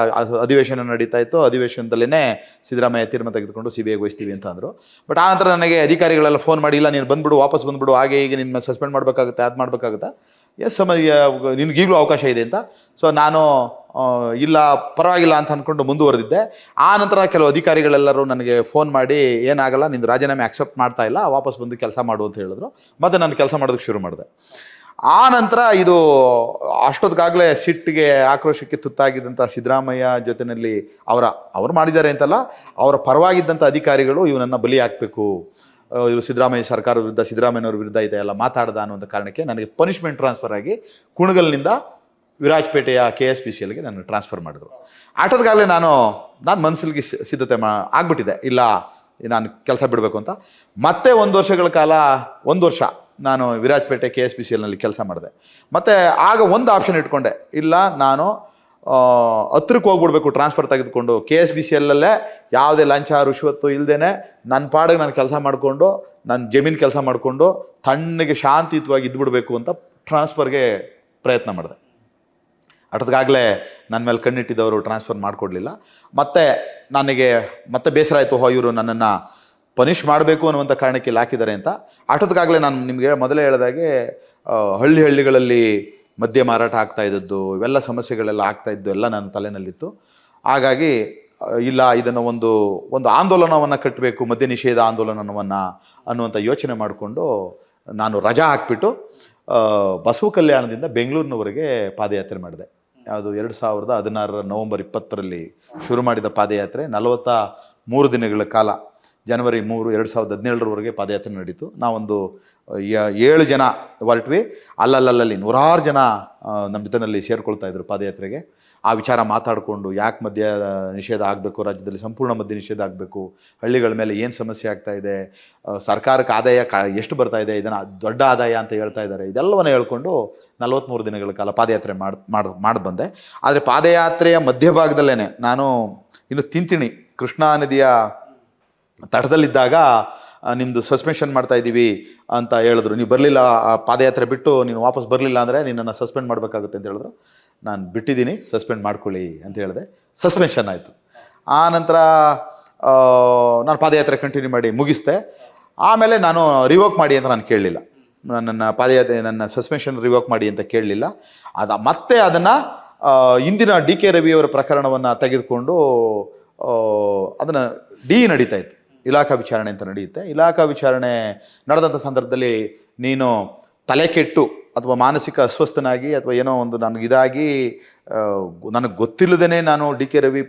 [SPEAKER 3] ಅಧಿವೇಶನ ನಡೀತಾ ಇತ್ತು. ಅಧಿವೇಶನದಲ್ಲೇ ಸಿದ್ದರಾಮಯ್ಯ ತೀರ್ಮಾನ ತೆಗೆದುಕೊಂಡು CBIಗೆ ವಹಿಸ್ತೀವಿ ಅಂತ ಅಂದರು. ಬಟ್ ಆನಂತರ ನನಗೆ ಅಧಿಕಾರಿಗಳೆಲ್ಲ ಫೋನ್ ಮಾಡಿ, ಇಲ್ಲ ನೀನು ಬಂದ್ಬಿಡು, ವಾಪಸ್ ಬಂದ್ಬಿಡು, ಹಾಗೆ ಈಗ ನಿನ್ನ ಸಸ್ಪೆಂಡ್ ಮಾಡಬೇಕಾಗುತ್ತೆ, ಅದು ಮಾಡಬೇಕಾಗುತ್ತೆ, ನಿನ್ಗೀಗಲೂ ಅವಕಾಶ ಇದೆ ಅಂತ. ಸೊ ನಾನು ಇಲ್ಲ, ಪರವಾಗಿಲ್ಲ ಅಂತ ಅಂದ್ಕೊಂಡು ಮುಂದುವರೆದಿದ್ದೆ. ಆ ನಂತರ ಕೆಲವು ಅಧಿಕಾರಿಗಳೆಲ್ಲರೂ ನನಗೆ ಫೋನ್ ಮಾಡಿ, ಏನಾಗಲ್ಲ, ನಿಂದು ರಾಜೀನಾಮೆ ಅಕ್ಸೆಪ್ಟ್ ಮಾಡ್ತಾ ಇಲ್ಲ, ವಾಪಸ್ ಬಂದು ಕೆಲಸ ಮಾಡು ಅಂತ ಹೇಳಿದ್ರು. ಮತ್ತು ನಾನು ಕೆಲಸ ಮಾಡೋದಕ್ಕೆ ಶುರು ಮಾಡಿದೆ. ಆ ನಂತರ ಇದು ಅಷ್ಟೊತ್ತಿಗಾಗಲೇ ಸಿಟ್ಟಿಗೆ, ಆಕ್ರೋಶಕ್ಕೆ ತುತ್ತಾಗಿದ್ದಂಥ ಸಿದ್ದರಾಮಯ್ಯ ಜೊತೆಯಲ್ಲಿ ಅವರು ಮಾಡಿದ್ದಾರೆ ಅಂತಲ್ಲ, ಅವರ ಪರವಾಗಿದ್ದಂಥ ಅಧಿಕಾರಿಗಳು ಇವನನ್ನು ಬಲಿ ಹಾಕಬೇಕು, ಇವರು ಸಿದ್ದರಾಮಯ್ಯ ಸರ್ಕಾರದ ವಿರುದ್ಧ, ಸಿದ್ದರಾಮಯ್ಯನವ್ರ ವಿರುದ್ಧ ಇದೆಲ್ಲ ಮಾತಾಡ್ದ ಅನ್ನುವಂಥ ಕಾರಣಕ್ಕೆ ನನಗೆ ಪನಿಷ್ಮೆಂಟ್ ಟ್ರಾನ್ಸ್ಫರ್ ಆಗಿ ಕುಣಗಲ್ನಿಂದ ವಿರಾಜಪೇಟೆಯ KSPCLಗೆ ನಾನು ಟ್ರಾನ್ಸ್ಫರ್ ಮಾಡಿದ್ರು. ಆಟೋದಗಾಗಲೇ ನಾನು ಮನಸ್ಸಿಗೆ ಸಿದ್ಧತೆ ಆಗ್ಬಿಟ್ಟಿದ್ದೆ, ಇಲ್ಲ ನಾನು ಕೆಲಸ ಬಿಡಬೇಕು ಅಂತ. ಮತ್ತೆ 1 ವರ್ಷ ನಾನು ವಿರಾಜಪೇಟೆ KSPCLನಲ್ಲಿ ಕೆಲಸ ಮಾಡಿದೆ. ಮತ್ತು ಆಗ ಒಂದು ಆಪ್ಷನ್ ಇಟ್ಕೊಂಡೆ, ಇಲ್ಲ ನಾನು ಹತ್ರಕ್ಕೆ ಹೋಗ್ಬಿಡ್ಬೇಕು ಟ್ರಾನ್ಸ್ಫರ್ ತೆಗೆದುಕೊಂಡು, KSPCLಲ್ಲೇ ಯಾವುದೇ ಲಂಚ ರುಶ್ವತ್ತು ಇಲ್ಲದೇನೆ ನನ್ನ ಪಾಡಿಗೆ ನಾನು ಕೆಲಸ ಮಾಡಿಕೊಂಡು, ನನ್ನ ಜಮೀನು ಕೆಲಸ ಮಾಡಿಕೊಂಡು ತಣ್ಣಗೆ ಶಾಂತಿಯುತವಾಗಿ ಇದ್ಬಿಡ್ಬೇಕು ಅಂತ ಟ್ರಾನ್ಸ್ಫರ್ಗೆ ಪ್ರಯತ್ನ ಮಾಡಿದೆ. ಅಷ್ಟೊತ್ತಿಗಾಗಲೇ ನನ್ನ ಮೇಲೆ ಕಣ್ಣಿಟ್ಟಿದ್ದವರು ಟ್ರಾನ್ಸ್ಫರ್ ಮಾಡಿಕೊಡ್ಲಿಲ್ಲ. ನನಗೆ ಮತ್ತೆ ಬೇಸರ ಆಯಿತು, ಇವರು ನನ್ನನ್ನು ಪನಿಷ್ ಮಾಡಬೇಕು ಅನ್ನುವಂಥ ಕಾರಣಕ್ಕೆ ಇಲ್ಲಿ ಹಾಕಿದ್ದಾರೆ ಅಂತ. ಅಷ್ಟೊತ್ತಿಗಾಗಲೇ ನಾನು ನಿಮಗೆ ಮೊದಲೇ ಹೇಳಿದಾಗೆ ಹಳ್ಳಿಗಳಲ್ಲಿ ಮದ್ಯ ಮಾರಾಟ ಆಗ್ತಾ ಇದ್ದದ್ದು, ಇವೆಲ್ಲ ಸಮಸ್ಯೆಗಳೆಲ್ಲ ಆಗ್ತಾಯಿದ್ದು ಎಲ್ಲ ನನ್ನ ತಲೆನಲ್ಲಿತ್ತು. ಹಾಗಾಗಿ ಇಲ್ಲ, ಇದನ್ನು ಒಂದು ಆಂದೋಲನವನ್ನು ಕಟ್ಟಬೇಕು, ಮದ್ಯ ನಿಷೇಧ ಆಂದೋಲನವನ್ನು ಅನ್ನುವಂಥ ಯೋಚನೆ ಮಾಡಿಕೊಂಡು ನಾನು ರಜಾ ಹಾಕ್ಬಿಟ್ಟು ಬಸವ ಕಲ್ಯಾಣದಿಂದ ಬೆಂಗಳೂರಿನವರೆಗೆ ಪಾದಯಾತ್ರೆ ಮಾಡಿದೆ. ಅದು 2016 ನವೆಂಬರ್ 20 ಶುರು ಮಾಡಿದ ಪಾದಯಾತ್ರೆ 43 ದಿನಗಳ ಕಾಲ, ಜನವರಿ 3, 2017 ಪಾದಯಾತ್ರೆ ನಡೀತು. ನಾವೊಂದು 7 ಜನ ಹೊರಟ್ವಿ. ಅಲ್ಲಲ್ಲಿ ನೂರಾರು ಜನ ನಮ್ಮ ಜೊತೆಯಲ್ಲಿ ಸೇರ್ಕೊಳ್ತಾ ಇದ್ರು ಪಾದಯಾತ್ರೆಗೆ. ಆ ವಿಚಾರ ಮಾತಾಡಿಕೊಂಡು, ಯಾಕೆ ಮದ್ಯ ನಿಷೇಧ ಆಗಬೇಕು, ರಾಜ್ಯದಲ್ಲಿ ಸಂಪೂರ್ಣ ಮದ್ಯ ನಿಷೇಧ ಆಗಬೇಕು, ಹಳ್ಳಿಗಳ ಮೇಲೆ ಏನು ಸಮಸ್ಯೆ ಆಗ್ತಾ ಇದೆ, ಸರ್ಕಾರಕ್ಕೆ ಆದಾಯ ಎಷ್ಟು ಬರ್ತಾ ಇದೆ, ಇದನ್ನು ದೊಡ್ಡ ಆದಾಯ ಅಂತ ಹೇಳ್ತಾ ಇದ್ದಾರೆ, ಇದೆಲ್ಲವನ್ನು ಹೇಳ್ಕೊಂಡು 43 ದಿನಗಳ ಕಾಲ ಪಾದಯಾತ್ರೆ ಮಾಡಿ ಬಂದೆ. ಆದರೆ ಪಾದಯಾತ್ರೆಯ ಮಧ್ಯಭಾಗದಲ್ಲೇ ನಾನು ಇನ್ನು ತಿಂತಿಣಿ ಕೃಷ್ಣಾ ನದಿಯ ತಟದಲ್ಲಿದ್ದಾಗ ನಿಮ್ಮದು ಸಸ್ಪೆನ್ಷನ್ ಮಾಡ್ತಾ ಇದ್ದೀವಿ ಅಂತ ಹೇಳಿದ್ರು. ನೀವು ಬರಲಿಲ್ಲ, ಪಾದಯಾತ್ರೆ ಬಿಟ್ಟು ನೀನು ವಾಪಸ್ ಬರಲಿಲ್ಲ ಅಂದರೆ ನಿನ್ನನ್ನು ಸಸ್ಪೆಂಡ್ ಮಾಡಬೇಕಾಗುತ್ತೆ ಅಂತ ಹೇಳಿದ್ರು. ನಾನು ಬಿಟ್ಟಿದ್ದೀನಿ, ಸಸ್ಪೆಂಡ್ ಮಾಡ್ಕೊಳ್ಳಿ ಅಂತ ಹೇಳಿದೆ. ಸಸ್ಪೆನ್ಷನ್ ಆಯಿತು. ಆ ನಂತರ ನಾನು ಪಾದಯಾತ್ರೆ ಕಂಟಿನ್ಯೂ ಮಾಡಿ ಮುಗಿಸ್ದೆ. ಆಮೇಲೆ ನಾನು ರಿವೋಕ್ ಮಾಡಿ ಅಂತ ನಾನು ಕೇಳಲಿಲ್ಲ, ನನ್ನ ಸಸ್ಪೆನ್ಷನ್ ರಿವೋಕ್ ಮಾಡಿ ಅಂತ ಕೇಳಲಿಲ್ಲ. ಮತ್ತೆ ಅದನ್ನು ಇಂದಿನ DK ರವಿಯವರ ಪ್ರಕರಣವನ್ನು ತೆಗೆದುಕೊಂಡು ಅದನ್ನು ನಡೀತಾ ಇತ್ತು, ಇಲಾಖಾ ವಿಚಾರಣೆ ಅಂತ ನಡೆಯುತ್ತೆ. ಇಲಾಖಾ ವಿಚಾರಣೆ ನಡೆದಂಥ ಸಂದರ್ಭದಲ್ಲಿ ನೀನು ತಲೆ ಕೆಟ್ಟು ಅಥವಾ ಮಾನಸಿಕ ಅಸ್ವಸ್ಥನಾಗಿ ಅಥವಾ ಏನೋ ಒಂದು ನನಗಿದಾಗಿ ನನಗೆ ಗೊತ್ತಿಲ್ಲದೇ ನಾನು DK ರವಿ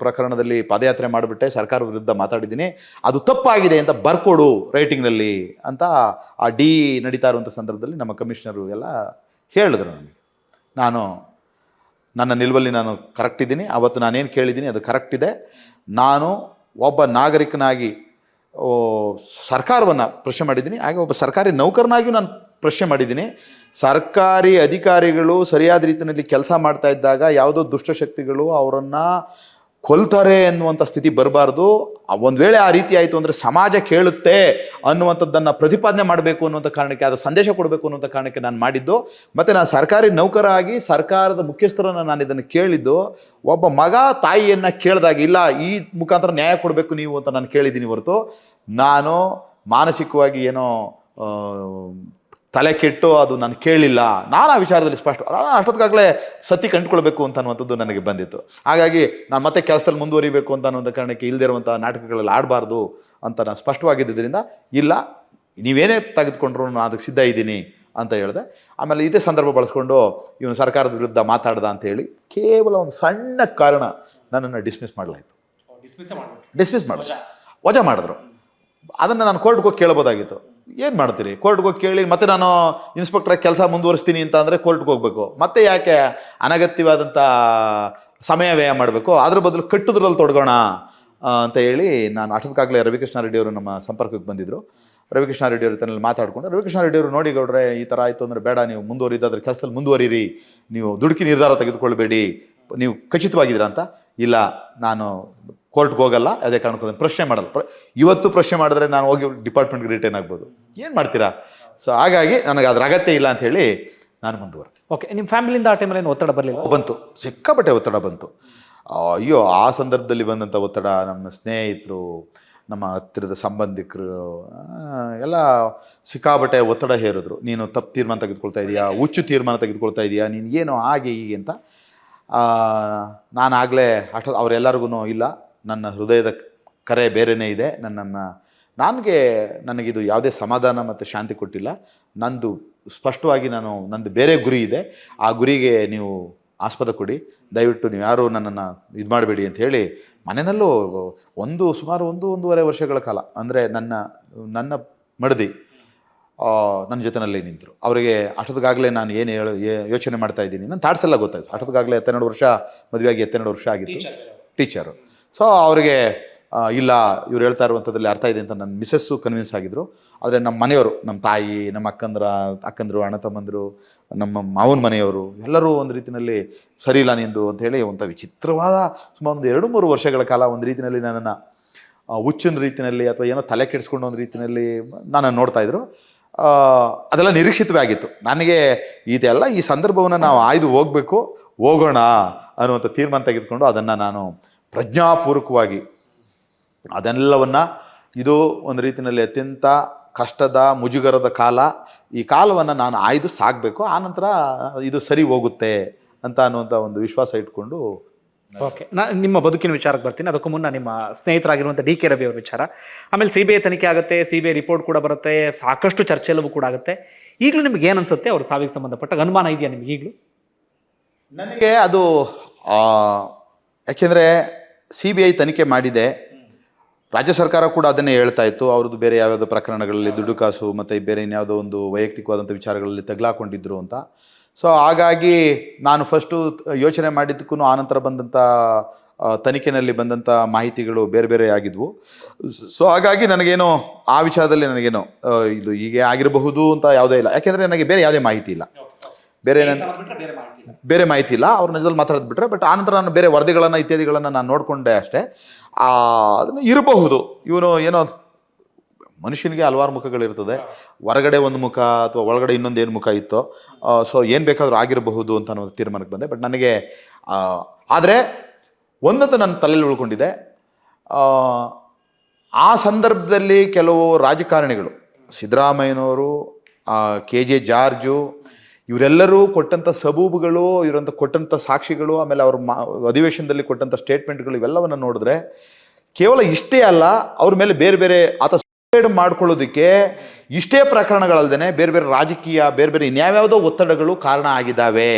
[SPEAKER 3] ಪ್ರಕರಣದಲ್ಲಿ ಪಾದಯಾತ್ರೆ ಮಾಡಿಬಿಟ್ಟೆ, ಸರ್ಕಾರದ ವಿರುದ್ಧ ಮಾತಾಡಿದ್ದೀನಿ, ಅದು ತಪ್ಪಾಗಿದೆ ಅಂತ ಬರ್ಕೊಡು ರೈಟಿಂಗ್ನಲ್ಲಿ ಅಂತ ಆ ನಡೀತಾ ಇರುವಂಥ ಸಂದರ್ಭದಲ್ಲಿ ನಮ್ಮ ಕಮಿಷನರು ಎಲ್ಲ ಹೇಳಿದ್ರು ನನಗೆ. ನನ್ನ ನಿಲುವಲ್ಲಿ ನಾನು ಕರೆಕ್ಟ್ ಇದ್ದೀನಿ. ಅವತ್ತು ನಾನೇನು ಕೇಳಿದ್ದೀನಿ ಅದು ಕರೆಕ್ಟ್ ಇದೆ. ನಾನು ಒಬ್ಬ ನಾಗರಿಕನಾಗಿ ಸರ್ಕಾರವನ್ನು ಪ್ರಶ್ನೆ ಮಾಡಿದ್ದೀನಿ, ಹಾಗೆ ಒಬ್ಬ ಸರ್ಕಾರಿ ನೌಕರನಾಗಿಯೂ ನಾನು ಪ್ರಶ್ನೆ ಮಾಡಿದ್ದೀನಿ. ಸರ್ಕಾರಿ ಅಧಿಕಾರಿಗಳು ಸರಿಯಾದ ರೀತಿಯಲ್ಲಿ ಕೆಲಸ ಮಾಡ್ತಾ ಇದ್ದಾಗ ಯಾವುದೋ ದುಷ್ಟಶಕ್ತಿಗಳು ಅವರನ್ನು ಕೊಲ್ತಾರೆ ಅನ್ನುವಂಥ ಸ್ಥಿತಿ ಬರಬಾರ್ದು. ಒಂದು ವೇಳೆ ಆ ರೀತಿ ಆಯಿತು ಅಂದರೆ ಸಮಾಜ ಕೇಳುತ್ತೆ ಅನ್ನುವಂಥದ್ದನ್ನು ಪ್ರತಿಪಾದನೆ ಮಾಡಬೇಕು ಅನ್ನುವಂಥ ಕಾರಣಕ್ಕೆ, ಅದು ಸಂದೇಶ ಕೊಡಬೇಕು ಅನ್ನುವಂಥ ಕಾರಣಕ್ಕೆ ನಾನು ಮಾಡಿದ್ದು. ಮತ್ತು ನಾನು ಸರ್ಕಾರಿ ನೌಕರ ಆಗಿ ಸರ್ಕಾರದ ಮುಖ್ಯಸ್ಥರನ್ನು ನಾನು ಇದನ್ನು ಕೇಳಿದ್ದು, ಒಬ್ಬ ಮಗ ತಾಯಿಯನ್ನು ಕೇಳಿದಾಗ ಇಲ್ಲ ಈ ಮುಖಾಂತರ ನ್ಯಾಯ ಕೊಡಬೇಕು ನೀವು ಅಂತ ನಾನು ಕೇಳಿದ್ದೀನಿ ಹೊರತು ನಾನು ಮಾನಸಿಕವಾಗಿ ಏನೋ ತಲೆ ಕೆಟ್ಟು ಅದು ನಾನು ಕೇಳಿಲ್ಲ, ನಾನು ಆ ವಿಚಾರದಲ್ಲಿ ಸ್ಪಷ್ಟ ಅಷ್ಟೊತ್ತಿಗಾಗಲೇ ಸತಿ ಕಂಡುಕೊಳ್ಬೇಕು ಅಂತ ಅನ್ನುವಂಥದ್ದು ನನಗೆ ಬಂದಿತ್ತು. ಹಾಗಾಗಿ ನಾನು ಮತ್ತೆ ಕೆಲಸದಲ್ಲಿ ಮುಂದುವರಿಬೇಕು ಅಂತ ಅನ್ನೋ ಕಾರಣಕ್ಕೆ ಇಲ್ಲದಿರುವಂಥ ನಾಟಕಗಳಲ್ಲಿ ಆಡಬಾರ್ದು ಅಂತ ನಾನು ಸ್ಪಷ್ಟವಾಗಿದ್ದರಿಂದ, ಇಲ್ಲ ನೀವೇನೇ ತೆಗೆದುಕೊಂಡ್ರು ನಾನು ಅದಕ್ಕೆ ಸಿದ್ಧ ಇದ್ದೀನಿ ಅಂತ ಹೇಳಿದೆ. ಆಮೇಲೆ ಇದೇ ಸಂದರ್ಭ ಬಳಸ್ಕೊಂಡು ಇವನು ಸರ್ಕಾರದ ವಿರುದ್ಧ ಮಾತಾಡ್ದ ಅಂತ ಹೇಳಿ ಕೇವಲ ಒಂದು ಸಣ್ಣ ಕಾರಣ ನನ್ನನ್ನು ಡಿಸ್ಮಿಸ್ ಮಾಡಲಾಯಿತು. ಡಿಸ್ಮಿಸ್ ಮಾಡಿದ್ರು, ವಜಾ ಮಾಡಿದ್ರು. ಅದನ್ನು ನಾನು ಕೋರ್ಟ್ಗೆ ಹೋಗಿ ಕೇಳ್ಬೋದಾಗಿತ್ತು. ಏನು ಮಾಡ್ತೀರಿ, ಕೋರ್ಟ್ಗೆ ಹೋಗಿ ಕೇಳಿ ಮತ್ತೆ ನಾನು ಇನ್ಸ್ಪೆಕ್ಟ್ರಾಗಿ ಕೆಲಸ ಮುಂದುವರಿಸ್ತೀನಿ ಅಂತ ಅಂದರೆ ಕೋರ್ಟ್ಗೆ ಹೋಗಬೇಕು, ಮತ್ತೆ ಯಾಕೆ ಅನಗತ್ಯವಾದಂಥ ಸಮಯ ವ್ಯಯ ಮಾಡಬೇಕು, ಅದ್ರ ಬದಲು ಕಟ್ಟುದ್ರಲ್ಲಿ ತೊಡಗೋಣ ಅಂತ ಹೇಳಿ ನಾನು ಅಷ್ಟೊತ್ತಿಗಾಗಲೇ ರವಿಕೃಷ್ಣ ರೆಡ್ಡಿ ಅವರು ನಮ್ಮ ಸಂಪರ್ಕಕ್ಕೆ ಬಂದಿದ್ದರು. ರವಿಕೃಷ್ಣ ರೆಡ್ಡಿ ಅವ್ರ ತನ್ನಲ್ಲಿ ಮಾತಾಡಿಕೊಂಡು, ರವಿಕೃಷ್ಣ ರೆಡ್ಡಿ ಅವರು ನೋಡಿ ಗೌಡ್ರೆ ಈ ಥರ ಆಯಿತು ಅಂದರೆ ಬೇಡ, ನೀವು ಮುಂದುವರಿದಾದ್ರೆ ಕೆಲಸದಲ್ಲಿ ಮುಂದುವರಿರಿ, ನೀವು ದುಡುಕಿ ನಿರ್ಧಾರ ತೆಗೆದುಕೊಳ್ಬೇಡಿ, ನೀವು ಖಚಿತವಾಗಿದ್ದೀರಾ ಅಂತ. ಇಲ್ಲ ನಾನು ಕೋರ್ಟ್ಗೆ ಹೋಗಲ್ಲ, ಅದೇ ಕಾರಣಕ್ಕೆ ಪ್ರಶ್ನೆ ಮಾಡಲ್ಲ. ಇವತ್ತು ಪ್ರಶ್ನೆ ಮಾಡಿದ್ರೆ ನಾನು ಹೋಗಿ ಡಿಪಾರ್ಟ್ಮೆಂಟ್ಗೆ ರಿಟರ್ನ್ ಆಗ್ಬೋದು, ಏನು ಮಾಡ್ತೀರಾ? ಸೊ ಹಾಗಾಗಿ ನನಗೆ ಅದ್ರ ಅಗತ್ಯ ಇಲ್ಲ ಅಂತ ಹೇಳಿ ನಾನು ಮುಂದುವರೆದೆ.
[SPEAKER 2] ಓಕೆ, ನಿಮ್ಮ ಫ್ಯಾಮಿಲಿಯಿಂದ ಆ ಟೈಮಲ್ಲಿ ಏನು ಒತ್ತಡ ಬರಲಿಲ್ಲ?
[SPEAKER 3] ಬಂತು, ಸಿಕ್ಕಾಪಟ್ಟೆ ಒತ್ತಡ ಬಂತು. ಅಯ್ಯೋ, ಆ ಸಂದರ್ಭದಲ್ಲಿ ಬಂದಂಥ ಒತ್ತಡ ನಮ್ಮ ಸ್ನೇಹಿತರು, ನಮ್ಮ ಹತ್ತಿರದ ಸಂಬಂಧಿಕರು ಎಲ್ಲ ಸಿಕ್ಕಾಪಟ್ಟೆ ಒತ್ತಡ ಹೇರಿದ್ರು. ನೀನು ತಪ್ಪು ತೀರ್ಮಾನ ತೆಗೆದುಕೊಳ್ತಾ ಇದೀಯಾ, ಹುಚ್ಚು ತೀರ್ಮಾನ ತೆಗೆದುಕೊಳ್ತಾ ಇದೀಯಾ, ನೀನು ಏನು ಹಾಗೆ ಹೀಗೆ ಅಂತ. ನಾನಾಗಲೇ ಅವರೆಲ್ಲರಿಗೂ ಇಲ್ಲ, ನನ್ನ ಹೃದಯದ ಕರೆ ಬೇರೆಯೇ ಇದೆ, ನನಗಿದು ಯಾವುದೇ ಸಮಾಧಾನ ಮತ್ತು ಶಾಂತಿ ಕೊಟ್ಟಿಲ್ಲ. ನಂದು ಸ್ಪಷ್ಟವಾಗಿ ನಂದು ಬೇರೆ ಗುರಿ ಇದೆ, ಆ ಗುರಿಗೆ ನೀವು ಆಸ್ಪದ ಕೊಡಿ, ದಯವಿಟ್ಟು ನೀವು ಯಾರು ನನ್ನನ್ನು ಇದು ಮಾಡಬೇಡಿ ಅಂತ ಹೇಳಿ ಮನೆಯಲ್ಲೂ ಸುಮಾರು 1.5 ವರ್ಷಗಳ ಕಾಲ ಅಂದರೆ ನನ್ನ ಮಡದಿ ನನ್ನ ಜೊತೆನಲ್ಲೇ ನಿಂತರು. ಅವರಿಗೆ ಅಷ್ಟೊತ್ತಿಗಾಗಲೇ ನಾನು ಏನು ಯೋಚನೆ ಮಾಡ್ತಾ ಇದ್ದೀನಿ, ನನ್ನ ಥಾಟ್ಸ್ ಎಲ್ಲ ಗೊತ್ತಾಯಿತು. ಅಷ್ಟೊತ್ತಿಗಾಗಲೇ 12 ವರ್ಷ ಮದುವೆಯಾಗಿ 12 ವರ್ಷ ಆಗಿತ್ತು, ಟೀಚರು. ಸೊ ಅವರಿಗೆ ಇಲ್ಲ ಇವ್ರು ಹೇಳ್ತಾ ಇರುವಂಥದ್ರಲ್ಲಿ ಅರ್ಥ ಇದೆ ಅಂತ ನನ್ನ ಮಿಸ್ಸಸ್ಸು ಕನ್ವಿನ್ಸ್ ಆಗಿದ್ರು. ಆದರೆ ನಮ್ಮ ಮನೆಯವರು, ನಮ್ಮ ತಾಯಿ, ನಮ್ಮ ಅಕ್ಕಂದರು, ಅಣ್ಣ ತಮ್ಮಂದರು, ನಮ್ಮ ಮಾವನ ಮನೆಯವರು ಎಲ್ಲರೂ ಒಂದು ರೀತಿಯಲ್ಲಿ ಸರಿ ಇಲ್ಲ ನಿಂದು ಅಂತ ಹೇಳಿ ಒಂದು ವಿಚಿತ್ರವಾದ ಸುಮಾರು 2-3 ವರ್ಷಗಳ ಕಾಲ ಒಂದು ರೀತಿಯಲ್ಲಿ ನನ್ನನ್ನು ಹುಚ್ಚಿನ ರೀತಿಯಲ್ಲಿ ಅಥವಾ ಏನೋ ತಲೆ ಕೆಡಿಸ್ಕೊಂಡು ಒಂದು ರೀತಿಯಲ್ಲಿ ನನ್ನನ್ನು ನೋಡ್ತಾಯಿದ್ರು. ಅದೆಲ್ಲ ನಿರೀಕ್ಷಿತವೇ ಆಗಿತ್ತು. ನನಗೆ ಇದೆಲ್ಲ ಈ ಸಂದರ್ಭವನ್ನು ನಾವು ಆಯ್ದು ಹೋಗೋಣ ಅನ್ನುವಂಥ ತೀರ್ಮಾನ ತೆಗೆದುಕೊಂಡು ಅದನ್ನು ನಾನು ಪ್ರಜ್ಞಾಪೂರ್ವಕವಾಗಿ ಅದೆಲ್ಲವನ್ನು, ಇದು ಒಂದು ರೀತಿಯಲ್ಲಿ ಅತ್ಯಂತ ಕಷ್ಟದ ಮುಜುಗರದ ಕಾಲ, ಈ ಕಾಲವನ್ನು ನಾನು ಆಯ್ದು ಸಾಗಬೇಕು, ಆನಂತರ ಇದು ಸರಿ ಹೋಗುತ್ತೆ ಅಂತ ಅನ್ನುವಂಥ ಒಂದು ವಿಶ್ವಾಸ ಇಟ್ಕೊಂಡು.
[SPEAKER 2] ಓಕೆ, ನಿಮ್ಮ ಬದುಕಿನ ವಿಚಾರಕ್ಕೆ ಬರ್ತೀನಿ. ಅದಕ್ಕೂ ಮುನ್ನ ನಿಮ್ಮ ಸ್ನೇಹಿತರಾಗಿರುವಂಥ ಡಿ ಕೆ ರವಿ ಅವ್ರ ವಿಚಾರ. ಆಮೇಲೆ CBI ತನಿಖೆ ಆಗುತ್ತೆ, CBI ರಿಪೋರ್ಟ್ ಕೂಡ ಬರುತ್ತೆ, ಸಾಕಷ್ಟು ಚರ್ಚೆ ಎಲ್ಲವೂ ಕೂಡ ಆಗುತ್ತೆ. ಈಗಲೂ ನಿಮ್ಗೆ ಏನು ಅನ್ಸುತ್ತೆ ಅವ್ರ ಸಾವಿಗೆ ಸಂಬಂಧಪಟ್ಟ ಅನುಮಾನ ಇದೆಯಾ ನಿಮ್ಗೆ ಈಗಲೂ?
[SPEAKER 3] ನನಗೆ ಅದು ಯಾಕೆಂದರೆ CBI ತನಿಖೆ ಮಾಡಿದೆ, ರಾಜ್ಯ ಸರ್ಕಾರ ಕೂಡ ಅದನ್ನೇ ಹೇಳ್ತಾ ಇತ್ತು. ಅವ್ರದ್ದು ಬೇರೆ ಯಾವ್ಯಾವುದೋ ಪ್ರಕರಣಗಳಲ್ಲಿ ದುಡ್ಡು ಕಾಸು ಮತ್ತು ಬೇರೆ ಇನ್ಯಾವುದೋ ಒಂದು ವೈಯಕ್ತಿಕವಾದಂಥ ವಿಚಾರಗಳಲ್ಲಿ ತಗಲಾಕೊಂಡಿದ್ರು ಅಂತ. ಸೊ ಹಾಗಾಗಿ ನಾನು ಫಸ್ಟು ಯೋಚನೆ ಮಾಡಿದ್ದಕ್ಕೂ ಆನಂತರ ಬಂದಂಥ ತನಿಖೆಯಲ್ಲಿ ಬಂದಂಥ ಮಾಹಿತಿಗಳು ಬೇರೆ ಬೇರೆ ಆಗಿದ್ವು. ಸೊ ಹಾಗಾಗಿ ನನಗೇನೋ ಆ ವಿಚಾರದಲ್ಲಿ ನನಗೇನೋ ಇದು ಹೀಗೆ ಆಗಿರಬಹುದು ಅಂತ ಯಾವುದೇ ಇಲ್ಲ. ಯಾಕೆಂದರೆ ನನಗೆ ಬೇರೆ ಯಾವುದೇ ಮಾಹಿತಿ ಇಲ್ಲ, ಬೇರೆ ಮಾಹಿತಿ ಇಲ್ಲ. ಅವ್ರ ನಿಜದಲ್ಲಿ ಮಾತಾಡಿದ್ಬಿಟ್ರೆ, ಬಟ್ ಆನಂತರ ನಾನು ಬೇರೆ ವರದಿಗಳನ್ನು ಇತ್ಯಾದಿಗಳನ್ನು ನಾನು ನೋಡಿಕೊಂಡೆ ಅಷ್ಟೇ. ಅದನ್ನು ಇರಬಹುದು, ಇವನು ಏನೋ ಮನುಷ್ಯನಿಗೆ ಹಲವಾರು ಮುಖಗಳಿರ್ತದೆ, ಹೊರಗಡೆ ಒಂದು ಮುಖ ಅಥವಾ ಒಳಗಡೆ ಇನ್ನೊಂದು ಏನು ಮುಖ ಇತ್ತೋ, ಸೊ ಏನು ಬೇಕಾದರೂ ಆಗಿರಬಹುದು ಅಂತ ಅನ್ನೋ ತೀರ್ಮಾನಕ್ಕೆ ಬಂದೆ. ಬಟ್ ನನಗೆ ಆದರೆ ಒಂದಂತೂ ನನ್ನ ತಲೆಯಲ್ಲಿ ಉಳ್ಕೊಂಡಿದೆ, ಆ ಸಂದರ್ಭದಲ್ಲಿ ಕೆಲವು ರಾಜಕಾರಣಿಗಳು, ಸಿದ್ದರಾಮಯ್ಯನವರು, KJ ಜಾರ್ಜು, ಇವರೆಲ್ಲರೂ ಕೊಟ್ಟಂಥ ಸಬೂಬುಗಳು, ಇವರಂತ ಕೊಟ್ಟಂಥ ಸಾಕ್ಷಿಗಳು, ಆಮೇಲೆ ಅವ್ರ ಅಧಿವೇಶನದಲ್ಲಿ ಕೊಟ್ಟಂಥ ಸ್ಟೇಟ್ಮೆಂಟ್ಗಳು, ಇವೆಲ್ಲವನ್ನು ನೋಡಿದ್ರೆ ಕೇವಲ ಇಷ್ಟೇ ಅಲ್ಲ, ಅವ್ರ ಮೇಲೆ ಬೇರೆ ಬೇರೆ ಆತ ಸೂಸೈಡ್ ಮಾಡ್ಕೊಳ್ಳೋದಕ್ಕೆ ಇಷ್ಟೇ ಪ್ರಕರಣಗಳಲ್ಲದೆ ಬೇರೆ ಬೇರೆ ರಾಜಕೀಯ ಬೇರೆ ಬೇರೆ ಇನ್ಯಾವ್ಯಾವುದೋ ಒತ್ತಡಗಳು ಕಾರಣ ಆಗಿದ್ದಾವೆ.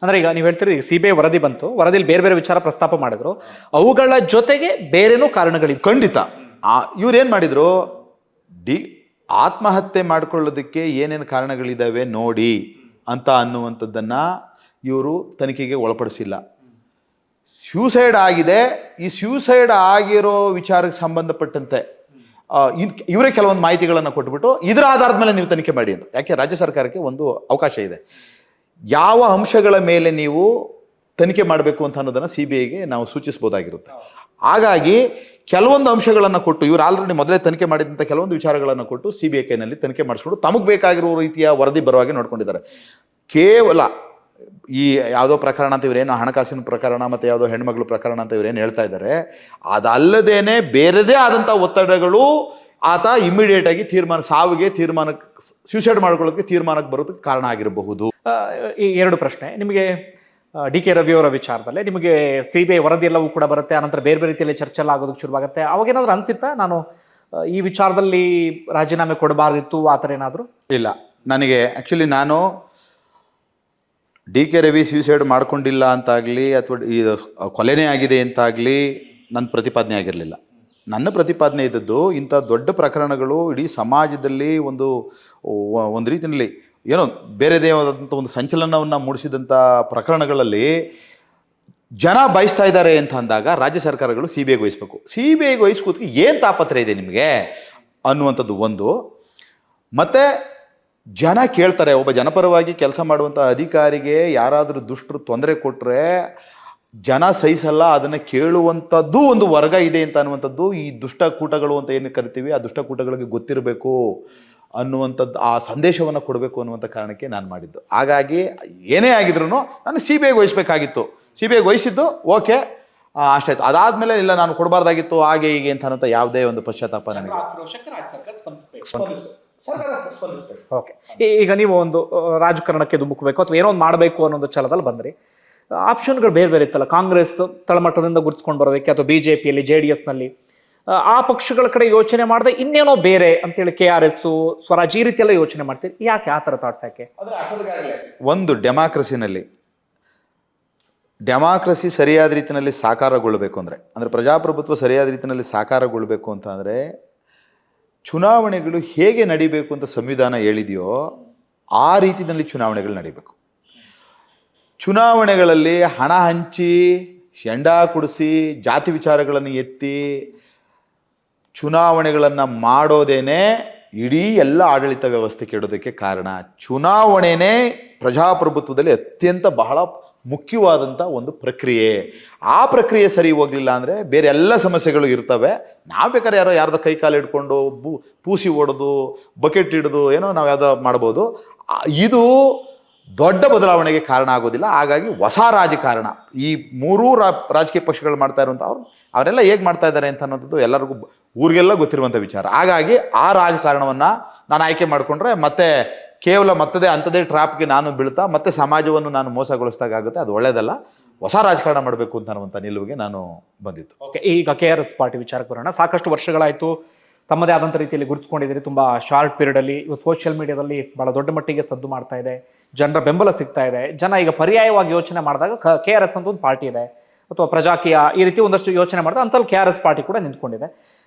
[SPEAKER 2] ಅಂದರೆ ಈಗ ನೀವು ಹೇಳ್ತೀರಿ CBI ವರದಿ ಬಂತು, ವರದಿಯಲ್ಲಿ ಬೇರೆ ಬೇರೆ ವಿಚಾರ ಪ್ರಸ್ತಾಪ ಮಾಡಿದ್ರು, ಅವುಗಳ ಜೊತೆಗೆ ಬೇರೆನೂ ಕಾರಣಗಳಿವೆ.
[SPEAKER 3] ಖಂಡಿತ ಇವ್ರೇನು ಮಾಡಿದ್ರು, ಆತ್ಮಹತ್ಯೆ ಮಾಡ್ಕೊಳ್ಳೋದಕ್ಕೆ ಏನೇನು ಕಾರಣಗಳಿದ್ದಾವೆ ನೋಡಿ ಅಂತ ಅನ್ನುವಂಥದ್ದನ್ನು ಇವರು ತನಿಖೆಗೆ ಒಳಪಡಿಸಿಲ್ಲ. ಸ್ಯೂಸೈಡ್ ಆಗಿದೆ, ಈ ಸ್ಯೂಸೈಡ್ ಆಗಿರೋ ವಿಚಾರಕ್ಕೆ ಸಂಬಂಧಪಟ್ಟಂತೆ ಇವರೇ ಕೆಲವೊಂದು ಮಾಹಿತಿಗಳನ್ನು ಕೊಟ್ಬಿಟ್ಟು ಇದರ ಆಧಾರದ ಮೇಲೆ ನೀವು ತನಿಖೆ ಮಾಡಿ ಅಂತ. ಯಾಕೆ ರಾಜ್ಯ ಸರ್ಕಾರಕ್ಕೆ ಒಂದು ಅವಕಾಶ ಇದೆ, ಯಾವ ಅಂಶಗಳ ಮೇಲೆ ನೀವು ತನಿಖೆ ಮಾಡಬೇಕು ಅಂತ ಅನ್ನೋದನ್ನು CBIಗೆ ನಾವು ಸೂಚಿಸ್ಬೋದಾಗಿರುತ್ತೆ. ಹಾಗಾಗಿ ಕೆಲವೊಂದು ಅಂಶಗಳನ್ನು ಕೊಟ್ಟು, ಇವರು ಆಲ್ರೆಡಿ ಮೊದಲೇ ತನಿಖೆ ಮಾಡಿದಂಥ ಕೆಲವೊಂದು ವಿಚಾರಗಳನ್ನು ಕೊಟ್ಟು CBI ಕೈನಲ್ಲಿ ತನಿಖೆ ಮಾಡಿಸ್ಕೊಂಡು ತಮಗೆ ಬೇಕಾಗಿರೋ ರೀತಿಯ ವರದಿ ಬರುವಾಗೆ ನೋಡ್ಕೊಂಡಿದ್ದಾರೆ. ಕೇವಲ ಈ ಯಾವುದೋ ಪ್ರಕರಣ ಅಂತ ಇವರೇನು ಹಣಕಾಸಿನ ಪ್ರಕರಣ ಮತ್ತು ಯಾವುದೋ ಹೆಣ್ಮಗಳು ಪ್ರಕರಣ ಅಂತ ಇವರೇನು ಹೇಳ್ತಾ ಇದ್ದಾರೆ, ಅದಲ್ಲದೇನೆ ಬೇರೆದೇ ಆದಂಥ ಒತ್ತಡಗಳು ಆತ ಇಮಿಡಿಯೇಟ್ ಆಗಿ ತೀರ್ಮಾನಕ್ಕೆ ಸೂಸೈಡ್ ಮಾಡ್ಕೊಳ್ಳೋದಕ್ಕೆ ತೀರ್ಮಾನಕ್ಕೆ ಬರೋದಕ್ಕೆ ಕಾರಣ ಆಗಿರಬಹುದು.
[SPEAKER 2] ಈ ಎರಡು ಪ್ರಶ್ನೆ ನಿಮಗೆ. ಡಿ ಕೆ ರವಿ ಅವರ ವಿಚಾರದಲ್ಲಿ ನಿಮಗೆ CBI ವರದಿ ಎಲ್ಲವೂ ಕೂಡ ಬರುತ್ತೆ, ಆನಂತರ ಬೇರೆ ಬೇರೆ ರೀತಿಯಲ್ಲಿ ಚರ್ಚೆ ಎಲ್ಲ ಆಗೋದಕ್ಕೆ ಶುರುವಾಗುತ್ತೆ. ಅವಾಗೇನಾದ್ರೂ ಅನ್ಸಿತ್ತಾ ನಾನು ಈ ವಿಚಾರದಲ್ಲಿ ರಾಜೀನಾಮೆ ಕೊಡಬಾರ್ದಿತ್ತು ಆ ಥರ ಏನಾದರೂ?
[SPEAKER 3] ಇಲ್ಲ, ನನಗೆ ಆ್ಯಕ್ಚುಲಿ ನಾನು ಡಿ ಕೆ ರವಿ ಸೂಸೈಡ್ ಮಾಡ್ಕೊಂಡಿಲ್ಲ ಅಂತಾಗಲಿ ಅಥವಾ ಈ ಕೊಲೆನೇ ಆಗಿದೆ ಅಂತಾಗಲಿ ನನ್ನ ಪ್ರತಿಪಾದನೆ ಆಗಿರಲಿಲ್ಲ. ನನ್ನ ಪ್ರತಿಪಾದನೆ ಇದ್ದದ್ದು ಇಂಥ ದೊಡ್ಡ ಪ್ರಕರಣಗಳು ಇಡೀ ಸಮಾಜದಲ್ಲಿ ಒಂದು ರೀತಿಯಲ್ಲಿ ಏನೋ ಬೇರೆದೇ ಆದಂಥ ಒಂದು ಸಂಚಲನವನ್ನು ಮೂಡಿಸಿದಂಥ ಪ್ರಕರಣಗಳಲ್ಲಿ ಜನ ಬಯಸ್ತಾ ಇದ್ದಾರೆ ಅಂತ ಅಂದಾಗ ರಾಜ್ಯ ಸರ್ಕಾರಗಳು CBIಗೆ ವಹಿಸ್ಬೇಕು. CBIಗೆ ವಹಿಸ್ಕೋದಕ್ಕೆ ಏನು ತಾಪತ್ರೆ ಇದೆ ನಿಮಗೆ ಅನ್ನುವಂಥದ್ದು ಒಂದು. ಮತ್ತು ಜನ ಕೇಳ್ತಾರೆ, ಒಬ್ಬ ಜನಪರವಾಗಿ ಕೆಲಸ ಮಾಡುವಂಥ ಅಧಿಕಾರಿಗೆ ಯಾರಾದರೂ ದುಷ್ಟರು ತೊಂದರೆ ಕೊಟ್ಟರೆ ಜನ ಸಹಿಸಲ್ಲ, ಅದನ್ನು ಕೇಳುವಂಥದ್ದು ಒಂದು ವರ್ಗ ಇದೆ ಅಂತ ಅನ್ನುವಂಥದ್ದು ಈ ದುಷ್ಟಕೂಟಗಳು ಅಂತ ಏನು ಕರಿತೀವಿ, ಆ ದುಷ್ಟಕೂಟಗಳಿಗೆ ಗೊತ್ತಿರಬೇಕು ಅನ್ನುವಂಥದ್ದು, ಆ ಸಂದೇಶವನ್ನು ಕೊಡಬೇಕು ಅನ್ನುವಂಥ ಕಾರಣಕ್ಕೆ ನಾನು ಮಾಡಿದ್ದು. ಹಾಗಾಗಿ ಏನೇ ಆಗಿದ್ರು ನಾನು CBIಗೆ ವಹಿಸಬೇಕಾಗಿತ್ತು. CBIಗೆ ವಹಿಸಿದ್ದು ಓಕೆ, ಅಷ್ಟೇ. ಅದಾದಮೇಲೆ ಇಲ್ಲ ನಾನು ಕೊಡಬಾರ್ದಾಗಿತ್ತು ಹಾಗೆ ಹೀಗೆ ಅಂತ ಅನ್ನೋಂಥ ಯಾವುದೇ ಒಂದು ಪಶ್ಚಾತ್ತಾಪ ನನಗೆ.
[SPEAKER 2] ಓಕೆ, ಈಗ ನೀವು ಒಂದು ರಾಜಕಾರಣಕ್ಕೆ ಧುಮುಕಬೇಕು ಅಥವಾ ಏನೋ ಒಂದು ಮಾಡಬೇಕು ಅನ್ನೋ ಒಂದು ಛಲದಲ್ಲಿ ಬಂದ್ರಿ. ಆಪ್ಷನ್ಗಳು ಬೇರೆ ಬೇರೆ ಇತ್ತಲ್ಲ, ಕಾಂಗ್ರೆಸ್ ತಳಮಟ್ಟದಿಂದ ಗುರುತಿಸ್ಕೊಂಡು ಬರೋದಕ್ಕೆ ಅಥವಾ BJPಯಲ್ಲಿ JDSನಲ್ಲಿ ಆ ಪಕ್ಷಗಳ ಕಡೆ ಯೋಚನೆ ಮಾಡದೆ ಇನ್ನೇನೋ ಬೇರೆ ಅಂತೇಳಿ KRS ಸ್ವರಾಜ್ ಈ ರೀತಿ ಎಲ್ಲ ಯೋಚನೆ ಮಾಡ್ತೀರಿ. ಯಾಕೆ ಆ ಥರ ಥಾಟ್ಸ್ ಯಾಕೆ?
[SPEAKER 3] ಒಂದು ಡೆಮಾಕ್ರಸಿ ಸರಿಯಾದ ರೀತಿಯಲ್ಲಿ ಸಾಕಾರಗೊಳ್ಳಬೇಕು ಅಂದರೆ ಪ್ರಜಾಪ್ರಭುತ್ವ ಸರಿಯಾದ ರೀತಿಯಲ್ಲಿ ಸಾಕಾರಗೊಳ್ಳಬೇಕು ಅಂತ ಅಂದರೆ ಚುನಾವಣೆಗಳು ಹೇಗೆ ನಡಿಬೇಕು ಅಂತ ಸಂವಿಧಾನ ಹೇಳಿದೆಯೋ ಆ ರೀತಿಯಲ್ಲಿ ಚುನಾವಣೆಗಳು ನಡಿಬೇಕು. ಚುನಾವಣೆಗಳಲ್ಲಿ ಹಣ ಹಂಚಿ, ಶೆಂಡ ಕುಡಿಸಿ, ಜಾತಿ ವಿಚಾರಗಳನ್ನು ಎತ್ತಿ ಚುನಾವಣೆಗಳನ್ನು ಮಾಡೋದೇನೆ ಇಡೀ ಎಲ್ಲ ಆಡಳಿತ ವ್ಯವಸ್ಥೆ ಕೆಡೋದಕ್ಕೆ ಕಾರಣ. ಚುನಾವಣೆನೇ ಪ್ರಜಾಪ್ರಭುತ್ವದಲ್ಲಿ ಅತ್ಯಂತ ಬಹಳ ಮುಖ್ಯವಾದಂಥ ಒಂದು ಪ್ರಕ್ರಿಯೆ. ಆ ಪ್ರಕ್ರಿಯೆ ಸರಿ ಹೋಗಲಿಲ್ಲ ಅಂದರೆ ಬೇರೆ ಎಲ್ಲ ಸಮಸ್ಯೆಗಳು ಇರ್ತವೆ. ನಾವು ಬೇಕಾದ್ರೆ ಯಾರ್ದೋ ಕೈ ಕಾಲು ಹಿಡ್ಕೊಂಡು ಪೂಸಿ ಓಡೋದು, ಬಕೆಟ್ ಹಿಡಿದು ಏನೋ ನಾವು ಯಾವುದೋ ಮಾಡ್ಬೋದು. ಇದು ದೊಡ್ಡ ಬದಲಾವಣೆಗೆ ಕಾರಣ ಆಗೋದಿಲ್ಲ. ಹಾಗಾಗಿ ಹೊಸ ರಾಜಕಾರಣ ಈ ಮೂರೂ ರಾಜಕೀಯ ಪಕ್ಷಗಳು ಮಾಡ್ತಾ ಇರುವಂಥವ್ರು ಅವರೆಲ್ಲ ಹೇಗೆ ಮಾಡ್ತಾ ಇದ್ದಾರೆ ಅಂತ ಅನ್ನೋಂಥದ್ದು ಎಲ್ಲರಿಗೂ ಊರಿಗೆಲ್ಲ ಗೊತ್ತಿರುವಂಥ ವಿಚಾರ. ಹಾಗಾಗಿ ಆ ರಾಜಕಾರಣವನ್ನು ನಾನು ಆಯ್ಕೆ ಮಾಡಿಕೊಂಡ್ರೆ ಮತ್ತೆ ಕೇವಲ ಅಂಥದ್ದೇ ಟ್ರಾಪ್ಗೆ ನಾನು ಬೀಳ್ತಾ ಮತ್ತೆ ಸಮಾಜವನ್ನು ನಾನು ಮೋಸಗೊಳಿಸಿದಾಗುತ್ತೆ. ಅದು ಒಳ್ಳೆಯದಲ್ಲ. ಹೊಸ ರಾಜಕಾರಣ ಮಾಡಬೇಕು ಅಂತ ಅನ್ನುವಂಥ ನಿಲುವಿಗೆ ನಾನು ಬಂದಿತ್ತು.
[SPEAKER 2] ಓಕೆ, ಈಗ KRS ಪಾರ್ಟಿ ವಿಚಾರಕ್ಕೆ ಬರೋಣ. ಸಾಕಷ್ಟು ವರ್ಷಗಳಾಯಿತು, ತಮ್ಮದೇ ಆದಂಥ ರೀತಿಯಲ್ಲಿ ಗುರುತಿಸ್ಕೊಂಡಿದ್ದೀರಿ. ತುಂಬ ಶಾರ್ಟ್ ಪೀರಿಯಡಲ್ಲಿ ಇವು ಸೋಷಿಯಲ್ ಮೀಡಿಯಾದಲ್ಲಿ ಭಾಳ ದೊಡ್ಡ ಮಟ್ಟಿಗೆ ಸದ್ದು ಮಾಡ್ತಾ ಇದೆ, ಜನರ ಬೆಂಬಲ ಸಿಗ್ತಾ ಇದೆ. ಜನ ಈಗ ಪರ್ಯಾಯವಾಗಿ ಯೋಚನೆ ಮಾಡಿದಾಗ KRS ಅಂತ ಒಂದು ಪಾರ್ಟಿ ಇದೆ ಅಥವಾ ಪ್ರಜಾಕೀಯ ಈ ರೀತಿ ಒಂದಷ್ಟು ಯೋಚನೆ ಮಾಡಿದಾಗ ಅಂತಲ್ಲಿ KRS ಪಾರ್ಟಿ ಕೂಡ ನಿಂತ್ಕೊಂಡಿದೆ.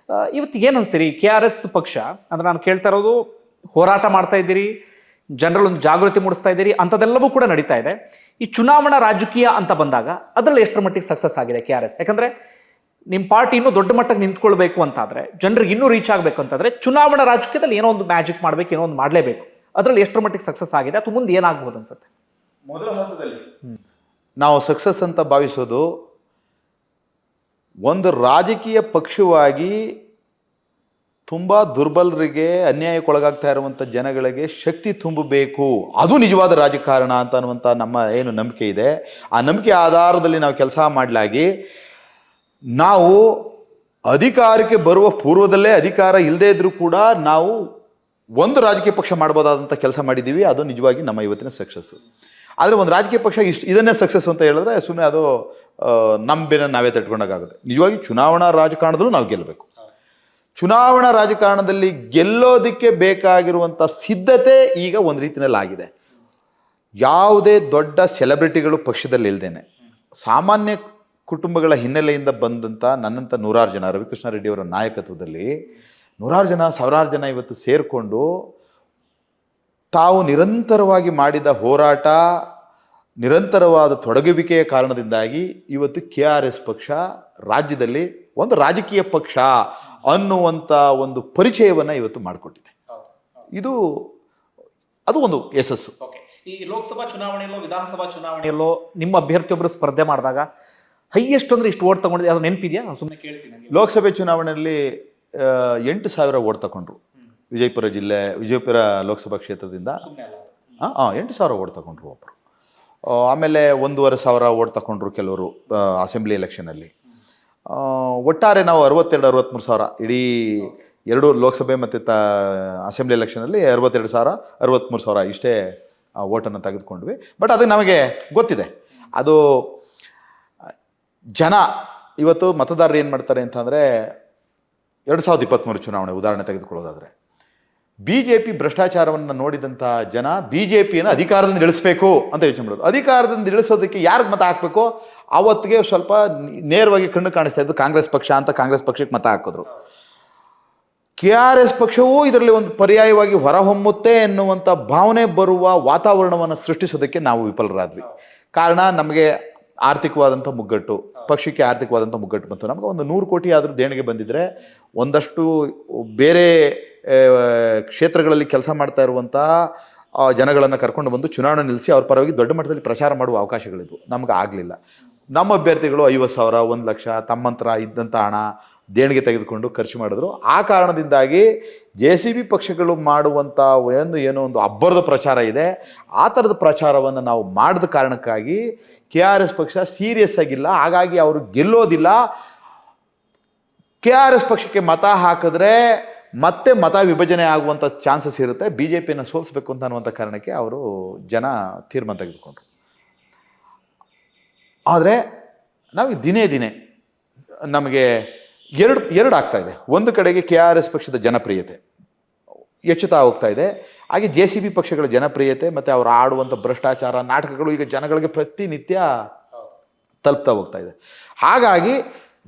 [SPEAKER 2] ಇವತ್ತು ಏನು ಅಂತೀರಿ? KRS ಪಕ್ಷ ಅಂದರೆ ನಾನು ಕೇಳ್ತಾ ಇರೋದು, ಹೋರಾಟ ಮಾಡ್ತಾ ಇದ್ದೀರಿ, ಜನರಲ್ಲಿ ಒಂದು ಜಾಗೃತಿ ಮೂಡಿಸ್ತಾ ಇದ್ದೀರಿ, ಅಂಥದ್ದೆಲ್ಲವೂ ಕೂಡ ನಡೀತಾ ಇದೆ. ಈ ಚುನಾವಣಾ ರಾಜಕೀಯ ಅಂತ ಬಂದಾಗ ಅದರಲ್ಲಿ ಎಷ್ಟರ ಮಟ್ಟಿಗೆ ಸಕ್ಸಸ್ ಆಗಿದೆ KRS? ಯಾಕಂದರೆ ನಿಮ್ಮ ಪಾರ್ಟಿ ಇನ್ನೂ ದೊಡ್ಡ ಮಟ್ಟಕ್ಕೆ ನಿಂತ್ಕೊಳ್ಬೇಕು ಅಂತಾದರೆ, ಜನರಿಗೆ ಇನ್ನೂ ರೀಚ್ ಆಗಬೇಕು ಅಂತಂದರೆ ಚುನಾವಣಾ ರಾಜಕೀಯದಲ್ಲಿ ಏನೋ ಒಂದು ಮ್ಯಾಜಿಕ್ ಮಾಡಬೇಕು, ಏನೋ ಒಂದು ಮಾಡಲೇಬೇಕು. ಅದರಲ್ಲಿ ಎಷ್ಟರ ಮಟ್ಟಿಗೆ ಸಕ್ಸಸ್ ಆಗಿದೆ ಅಥವಾ ಮುಂದೆ ಏನಾಗ್ಬೋದು ಅನ್ಸುತ್ತೆ?
[SPEAKER 3] ಮೊದಲ ಹಂತದಲ್ಲಿ ನಾವು ಸಕ್ಸಸ್ ಅಂತ ಭಾವಿಸೋದು ಒಂದು ರಾಜಕೀಯ ಪಕ್ಷವಾಗಿ ತುಂಬ ದುರ್ಬಲರಿಗೆ, ಅನ್ಯಾಯಕ್ಕೊಳಗಾಗ್ತಾ ಇರುವಂಥ ಜನಗಳಿಗೆ ಶಕ್ತಿ ತುಂಬಬೇಕು, ಅದು ನಿಜವಾದ ರಾಜಕಾರಣ ಅಂತ ಅನ್ನುವಂಥ ನಮ್ಮ ಏನು ನಂಬಿಕೆ ಇದೆ. ಆ ನಂಬಿಕೆ ಆಧಾರದಲ್ಲಿ ನಾವು ಕೆಲಸ ಮಾಡಲಾಗಿ ನಾವು ಅಧಿಕಾರಕ್ಕೆ ಬರುವ ಪೂರ್ವದಲ್ಲೇ, ಅಧಿಕಾರ ಇಲ್ಲದೇ ಇದ್ರೂ ಕೂಡ ನಾವು ಒಂದು ರಾಜಕೀಯ ಪಕ್ಷ ಮಾಡ್ಬೋದಾದಂಥ ಕೆಲಸ ಮಾಡಿದ್ದೀವಿ. ಅದು ನಿಜವಾಗಿ ನಮ್ಮ ಇವತ್ತಿನ ಸಕ್ಸಸ್ಸು. ಆದರೆ ಒಂದು ರಾಜಕೀಯ ಪಕ್ಷ ಇದನ್ನೇ ಸಕ್ಸಸ್ ಅಂತ ಹೇಳಿದ್ರೆ ಸುಮ್ಮನೆ ಅದು ನಮ್ಮ ಬೆನ್ನ ನಾವೇ ತಟ್ಕೊಂಡಾಗುತ್ತೆ. ನಿಜವಾಗಿ ಚುನಾವಣಾ ರಾಜಕಾರಣದಲ್ಲೂ ನಾವು ಗೆಲ್ಲಬೇಕು. ಚುನಾವಣಾ ರಾಜಕಾರಣದಲ್ಲಿ ಗೆಲ್ಲೋದಕ್ಕೆ ಬೇಕಾಗಿರುವಂಥ ಸಿದ್ಧತೆ ಈಗ ಒಂದು ರೀತಿಯಲ್ಲಿ ಆಗಿದೆ. ಯಾವುದೇ ದೊಡ್ಡ ಸೆಲೆಬ್ರಿಟಿಗಳು ಪಕ್ಷದಲ್ಲಿ ಇಲ್ಲದೇನೆ ಸಾಮಾನ್ಯ ಕುಟುಂಬಗಳ ಹಿನ್ನೆಲೆಯಿಂದ ಬಂದಂಥ ನನ್ನಂಥ ನೂರಾರು ಜನ, ರವಿಕೃಷ್ಣ ರೆಡ್ಡಿ ಅವರ ನಾಯಕತ್ವದಲ್ಲಿ ನೂರಾರು ಜನ, ಸಾವಿರಾರು ಜನ ಇವತ್ತು ಸೇರಿಕೊಂಡು ತಾವು ನಿರಂತರವಾಗಿ ಮಾಡಿದ ಹೋರಾಟ, ನಿರಂತರವಾದ ತೊಡಗುವಿಕೆಯ ಕಾರಣದಿಂದಾಗಿ ಇವತ್ತು KRS ಪಕ್ಷ ರಾಜ್ಯದಲ್ಲಿ ಒಂದು ರಾಜಕೀಯ ಪಕ್ಷ ಅನ್ನುವಂಥ ಒಂದು ಪರಿಚಯವನ್ನು ಇವತ್ತು ಮಾಡಿಕೊಟ್ಟಿದೆ. ಅದು ಒಂದು ಯಶಸ್ಸು.
[SPEAKER 2] ಈ ಲೋಕಸಭಾ ಚುನಾವಣೆಯಲ್ಲೋ ವಿಧಾನಸಭಾ ಚುನಾವಣೆಯಲ್ಲೋ ನಿಮ್ಮ ಅಭ್ಯರ್ಥಿಯೊಬ್ಬರು ಸ್ಪರ್ಧೆ ಮಾಡಿದಾಗ ಹೈಯೆಸ್ಟ್ ಅಂದ್ರೆ ಇಷ್ಟು ಓಟ್ ತಗೊಂಡಿದೆ, ಅದು ನೆನಪಿದೆಯಾ? ಸುಮ್ಮನೆ ಕೇಳ್ತೀನಿ.
[SPEAKER 3] ಲೋಕಸಭೆ ಚುನಾವಣೆಯಲ್ಲಿ 8,000 ಓಟ್ ತಗೊಂಡ್ರು. ವಿಜಯಪುರ ಲೋಕಸಭಾ ಕ್ಷೇತ್ರದಿಂದ 8,000 ಓಟ್ ತಗೊಂಡ್ರು ಒಬ್ಬರು. ಆಮೇಲೆ 1,500 ಓಟ್ ತಗೊಂಡ್ರು ಕೆಲವರು ಅಸೆಂಬ್ಲಿ ಎಲೆಕ್ಷನಲ್ಲಿ. ಒಟ್ಟಾರೆ ನಾವು 62-63 ಸಾವಿರ ಇಡೀ ಎರಡು ಲೋಕಸಭೆ ಮತ್ತು ಅಸೆಂಬ್ಲಿ ಎಲೆಕ್ಷನಲ್ಲಿ 62,000 63,000 ಇಷ್ಟೇ ಓಟನ್ನು ತೆಗೆದುಕೊಂಡ್ವಿ. ಬಟ್ ಅದು ನಮಗೆ ಗೊತ್ತಿದೆ. ಅದು ಜನ ಇವತ್ತು ಮತದಾರರು ಏನು ಮಾಡ್ತಾರೆ ಅಂತಂದರೆ 2023 ಚುನಾವಣೆ ಉದಾಹರಣೆ ತೆಗೆದುಕೊಳ್ಳೋದಾದರೆ BJP ಭ್ರಷ್ಟಾಚಾರವನ್ನು ನೋಡಿದಂಥ ಜನ BJPಯನ್ನು ಅಧಿಕಾರದಿಂದ ಇಳಿಸ್ಬೇಕು ಅಂತ ಯೋಚನೆ ಮಾಡೋದು. ಅಧಿಕಾರದಿಂದ ಇಳಿಸೋದಕ್ಕೆ ಯಾರಿಗೆ ಮತ ಹಾಕಬೇಕು ಆವತ್ತಿಗೆ ಸ್ವಲ್ಪ ನೇರವಾಗಿ ಕಣ್ಣು ಕಾಣಿಸ್ತಾ ಇದ್ದು ಕಾಂಗ್ರೆಸ್ ಪಕ್ಷ ಅಂತ ಕಾಂಗ್ರೆಸ್ ಪಕ್ಷಕ್ಕೆ ಮತ ಹಾಕಿದ್ರು. KRS ಪಕ್ಷವೂ ಇದರಲ್ಲಿ ಒಂದು ಪರ್ಯಾಯವಾಗಿ ಹೊರಹೊಮ್ಮುತ್ತೆ ಎನ್ನುವಂಥ ಭಾವನೆ ಬರುವ ವಾತಾವರಣವನ್ನು ಸೃಷ್ಟಿಸೋದಕ್ಕೆ ನಾವು ವಿಫಲರಾದ್ವಿ. ಕಾರಣ ನಮಗೆ ಆರ್ಥಿಕವಾದಂಥ ಮುಗ್ಗಟ್ಟು, ಪಕ್ಷಕ್ಕೆ ಆರ್ಥಿಕವಾದಂಥ ಮುಗ್ಗಟ್ಟು ಬಂತು. ನಮಗೆ ಒಂದು 100 ಕೋಟಿ ಆದರೂ ದೇಣಿಗೆ ಬಂದಿದ್ದರೆ ಒಂದಷ್ಟು ಬೇರೆ ಕ್ಷೇತ್ರಗಳಲ್ಲಿ ಕೆಲಸ ಮಾಡ್ತಾ ಇರುವಂಥ ಜನಗಳನ್ನು ಕರ್ಕೊಂಡು ಬಂದು ಚುನಾವಣೆ ನಿಲ್ಲಿಸಿ ಅವ್ರ ಪರವಾಗಿ ದೊಡ್ಡ ಮಟ್ಟದಲ್ಲಿ ಪ್ರಚಾರ ಮಾಡುವ ಅವಕಾಶಗಳಿದ್ವು. ನಮ್ಗೆ ಆಗಲಿಲ್ಲ. ನಮ್ಮ ಅಭ್ಯರ್ಥಿಗಳು 50,000 1 ಲಕ್ಷ ತಮ್ಮಂತ್ರ ಇದ್ದಂಥ ಹಣ ದೇಣಿಗೆ ತೆಗೆದುಕೊಂಡು ಖರ್ಚು ಮಾಡಿದ್ರು. ಆ ಕಾರಣದಿಂದಾಗಿ JCB ಪಕ್ಷಗಳು ಮಾಡುವಂಥ ಏನೋ ಒಂದು ಅಬ್ಬರದ ಪ್ರಚಾರ ಇದೆ. ಆ ಥರದ ಪ್ರಚಾರವನ್ನು ನಾವು ಮಾಡಿದ ಕಾರಣಕ್ಕಾಗಿ KRS ಪಕ್ಷ ಸೀರಿಯಸ್ ಆಗಿಲ್ಲ. ಹಾಗಾಗಿ ಅವರು ಗೆಲ್ಲೋದಿಲ್ಲ. KRS ಪಕ್ಷಕ್ಕೆ ಮತ ಹಾಕಿದ್ರೆ ಮತ್ತೆ ಮತ ವಿಭಜನೆ ಆಗುವಂಥ ಚಾನ್ಸಸ್ ಇರುತ್ತೆ. BJPಯನ್ನು ಸೋಲಿಸಬೇಕು ಅಂತ ಅನ್ನುವಂಥ ಕಾರಣಕ್ಕೆ ಅವರು ಜನ ತೀರ್ಮಾನ ತೆಗೆದುಕೊಂಡ್ರು. ಆದರೆ ನಾವು ದಿನೇ ದಿನೇ ನಮಗೆ ಎರಡು ಆಗ್ತಾ ಇದೆ. ಒಂದು ಕಡೆಗೆ KRS ಪಕ್ಷದ ಜನಪ್ರಿಯತೆ ಹೆಚ್ಚುತ್ತಾ ಹೋಗ್ತಾ ಇದೆ. ಹಾಗೆ JCB ಪಕ್ಷಗಳ ಜನಪ್ರಿಯತೆ ಮತ್ತು ಅವರು ಆಡುವಂಥ ಭ್ರಷ್ಟಾಚಾರ ನಾಟಕಗಳು ಈಗ ಜನಗಳಿಗೆ ಪ್ರತಿನಿತ್ಯ ತಲುಪ್ತಾ ಹೋಗ್ತಾ ಇದೆ. ಹಾಗಾಗಿ